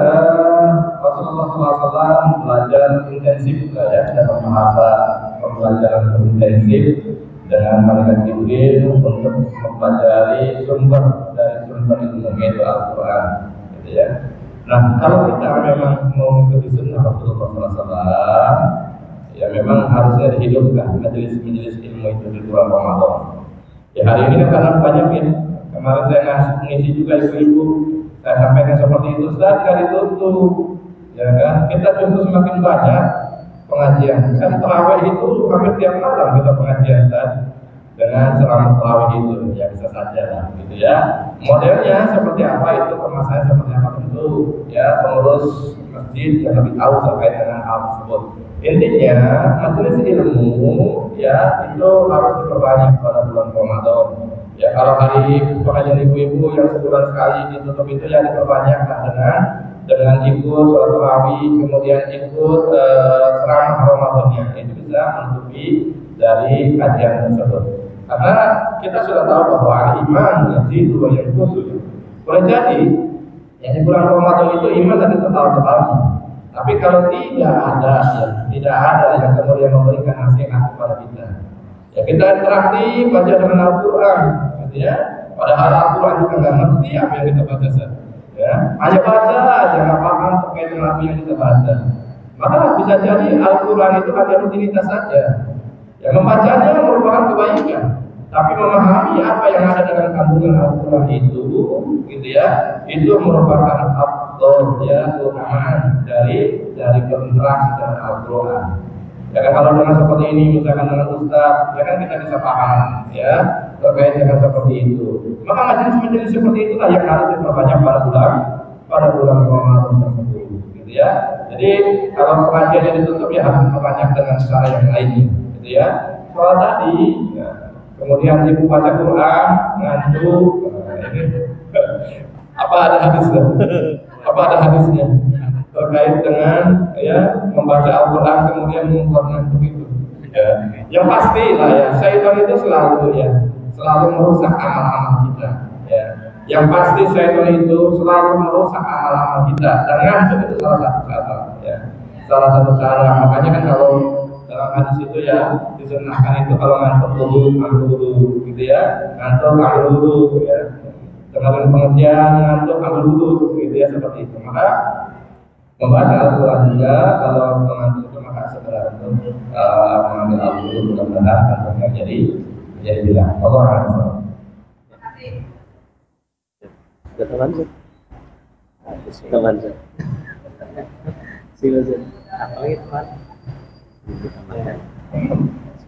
Rasulullah SAW belajar intensif ya dalam bahasa pembelajaran intensif dengan malaikat Jibril untuk mempelajari sumber dari sumber ilmu yaitu Al-Quran, gitu ya. Nah, kalau kita memang mau mengikuti sunnah Rasulullah SAW, ya memang harusnya dihidupkan. majelis ilmu itu di bulan Ramadan. Ya hari ini kan karena banyak ya. Kemarin saya ngisi juga ibu-ibu, saya sampaikan seperti itu, Ustaz, nggak ditutup, ya kan? Kita justru semakin banyak pengajian. Kan terawih itu hampir tiap malam kita pengajian, Ustaz. Dengan ceramah terawih itu, ya bisa saja lah, gitu ya. Modelnya seperti apa itu, kemasannya seperti apa tentu, ya pengurus masjid yang lebih tahu terkait dengan hal tersebut. Intinya majelis ilmu, ya itu harus diperbanyak pada bulan Ramadan. Ya kalau hari pengajian ibu-ibu yang sebulan sekali ditutup itu ya diperbanyaklah dengan ikut sholat tarawih, kemudian ikut ceramah Ramadannya, itu bisa menutupi dari kajian tersebut. Karena kita sudah tahu bahwa iman itu yang khusus. Boleh jadi yang di bulan Ramadan itu iman dan total-totalnya. Tapi kalau tidak ada yang kemudian memberikan nasihat kepada kita. Ya kita interaktif baca dengan Al-Quran, gitu ya. Padahal Al-Quran juga nggak ngerti apa yang kita baca, ya. Hanya baca aja, nggak paham terkait dengan apa yang kita baca. Maka bisa jadi Al-Quran itu hanya rutinitas saja. Ya membacanya merupakan kebaikan, tapi memahami apa yang ada dalam kandungan Al-Quran itu, gitu ya, itu merupakan afdol, ya, keutamaan dari berinteraksi dengan Al-Quran. Ya kan kalau dengan seperti ini, misalkan dengan Ustaz, ya kan kita bisa paham, ya, terkait dengan seperti itu. Maka majelis-majelis seperti itulah yang harus diperbanyak pada bulan Ramadan tersebut, gitu ya. Jadi kalau pengajiannya ditutup ya harus diperbanyak dengan cara yang lainnya, gitu ya. Soal tadi, ya, kemudian ibu baca Quran, ngantuk, ini apa ada hadisnya? Apa ada hadisnya? Terkait dengan ya membaca Al-Quran kemudian ngantuk itu. Ya. Yang pasti lah ya, syaitan itu selalu merusak amal-amal kita. Ya. Yang pasti syaitan itu selalu merusak amal-amal kita. Dan ngantuk itu salah satu cara. Ya. Salah satu cara. Makanya kan kalau dalam hadis itu ya disunahkan itu kalau ngantuk dulu, gitu ya. Ngantuk ambil dulu, ya. Dengan pengertian ngantuk ambil dulu, gitu ya, seperti itu. Maka membaca Al-Quran juga kalau mengantuk itu maka segera untuk mengambil Al-Quran, mudah-mudahan kantornya jadi bilang Allah Subhanahu. Teman silakan. Apalagi teman.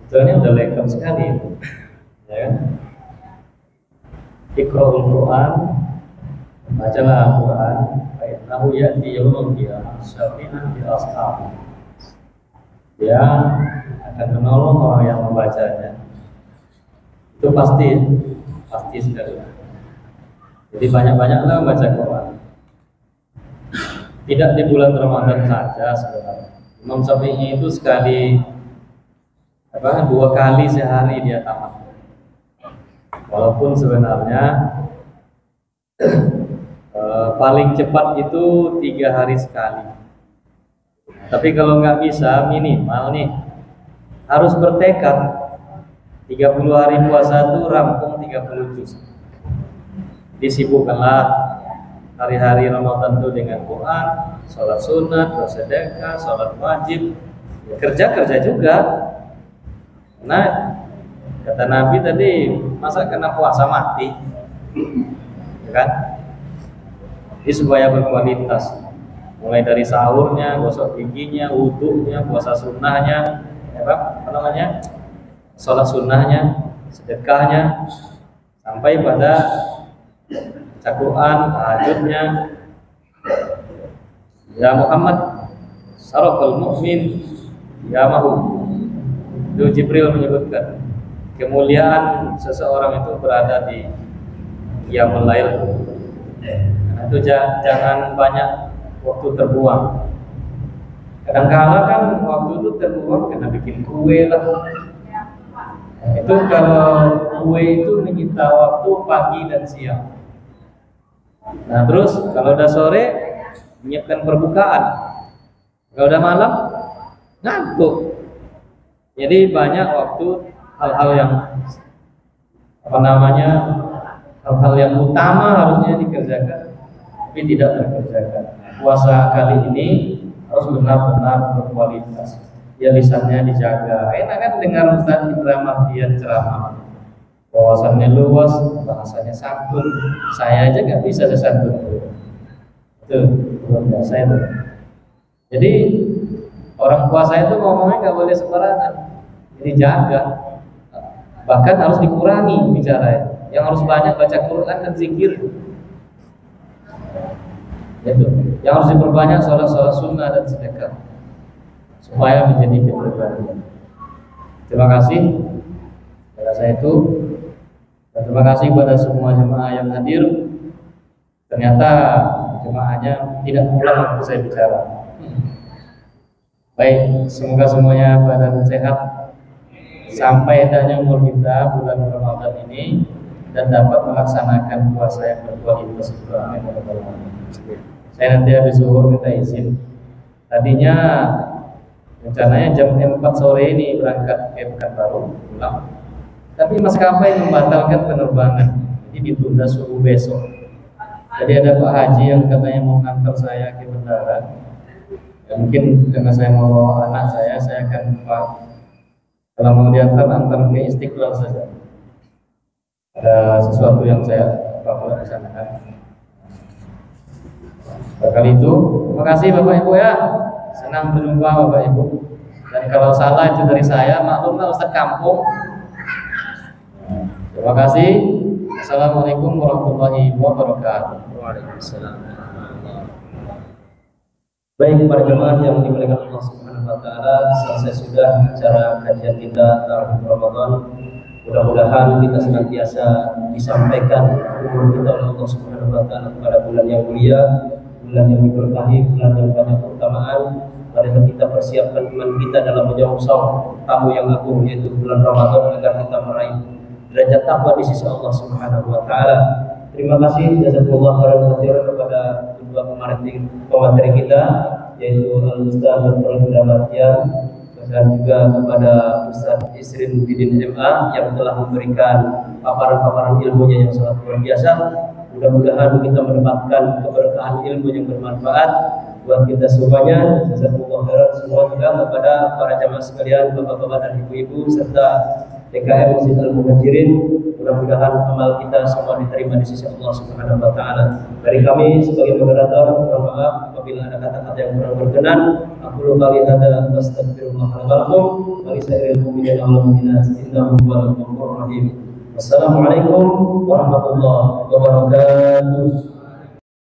Sebetulnya udah lengkap sekali itu, ya kan? Iqra'ul Quran, bacalah Al-Quran. Nahu ya'ti yaumul qiyamah syafi'an bi ashabi, yang akan menolong orang yang membacanya. Itu pasti sekali. Jadi banyak-banyaklah membaca Quran. Tidak di bulan Ramadan saja sebenarnya. Imam Syafi'i itu dua kali sehari dia tamat. Walaupun sebenarnya paling cepat itu 3 hari sekali. Tapi kalau nggak bisa, minimal nih harus bertekad 30 hari puasa itu rampung 30 juz. Disibukkanlah hari-hari Ramadan itu dengan Quran, sholat sunat, bersedekah, sholat wajib, kerja juga. Nah, kata Nabi tadi, masa kena puasa mati, ya kan? Ini supaya berkualitas, mulai dari sahurnya, gosok giginya, wudunya, puasa sunnahnya, sholat sunnahnya, sedekahnya, sampai pada Al-Quran, tahajudnya. Ya Muhammad, sarafal mu'min ya mahu. Itu Jibril menyebutkan kemuliaan seseorang itu berada di qiyamul lail. Itu jangan banyak waktu terbuang. Kadang-kala kan waktu itu terbuang karena bikin kue lah. Itu kalau kue itu menyita waktu pagi dan siang. Nah terus kalau udah sore menyiapkan perbukaan. Kalau udah malam ngantuk. Jadi banyak waktu hal-hal yang hal-hal yang utama harusnya dikerjakan, tapi tidak terkerjakan. Puasa kali ini harus benar-benar berkualitas. ya lisannya dijaga. Enak kan dengar Ustaz Indra Mardian ceramah, wawasannya luas, bahasanya santun. Saya aja nggak bisa sesantun itu, luar biasa itu. Jadi orang tua saya itu ngomongnya nggak boleh sembarangan, jadi jaga. Bahkan harus dikurangi bicara, yang harus banyak baca Quran dan zikir. Itu, yang harus diperbanyak sholat sunnah dan sedekah supaya menjadi kepribadian. Terima kasih pada saya itu, dan terima kasih kepada semua jemaah yang hadir. Ternyata jemaahnya tidak pulang waktu saya bicara. Baik, semoga semuanya badan sehat sampai hendaknya umur kita bulan Ramadan ini dan dapat melaksanakan puasa yang berkualitas. Amin. Saya nanti habis zuhur minta izin. Tadinya rencananya jam 4 sore ini berangkat ke Pekanbaru pulang, tapi maskapai membatalkan penerbangan, jadi ditunda subuh besok. Jadi ada Pak Haji yang katanya mau ngantar saya ke bandara. Ya, mungkin karena saya mau bawa anak saya akan kalau mau diantar ke Istiqlal saja. Ada sesuatu yang saya bawa di sana kan. Kali itu, terima kasih Bapak Ibu ya. Senang berjumpa Bapak Ibu. Dan kalau salah itu dari saya, maklumlah Ustaz kampung. Terima kasih. Assalamualaikum warahmatullahi wabarakatuh. Waalaikumsalam. Baik para jemaah yang dimuliakan Allah Subhanahu wa taala, selesai sudah acara kajian kita tahun Ramadan. Mudah-mudahan kita senantiasa disampaikan umur kita oleh Allah Subhanahu wa taala kepada bulan yang mulia, bulan yang diberkahi, bulan yang banyak keutamaan. Mari kita persiapkan iman kita dalam menyongsong tamu yang agung yaitu bulan Ramadan agar kita meraih derajat takwa di sisi Allah Subhanahu wa taala. Terima kasih jazakumullah khairan katsiran kepada kedua pemateri kita yaitu Al-Ustaz Dr. Indra Mardian dan juga kepada Ustaz Isrin Bidin MA yang telah memberikan paparan-paparan ilmunya yang sangat luar biasa. Mudah-mudahan kita mendapatkan keberkahan ilmu yang bermanfaat buat kita semuanya. Jazakumullah khairan semua juga kepada para jamaah sekalian, bapak-bapak dan ibu-ibu serta DKM Masjid Al-Muhajirin. Mudah-mudahan amal kita semua diterima di sisi Allah Subhanahu wa taala. Dari kami sebagai moderator, mohon maaf apabila ada kata-kata yang kurang berkenan. Aku qali hada astaghfirullah wa lakum wa li sairil mu'minina wal mu'minat innahu huwal ghafurur rahim. Wassalamualaikum warahmatullahi wabarakatuh.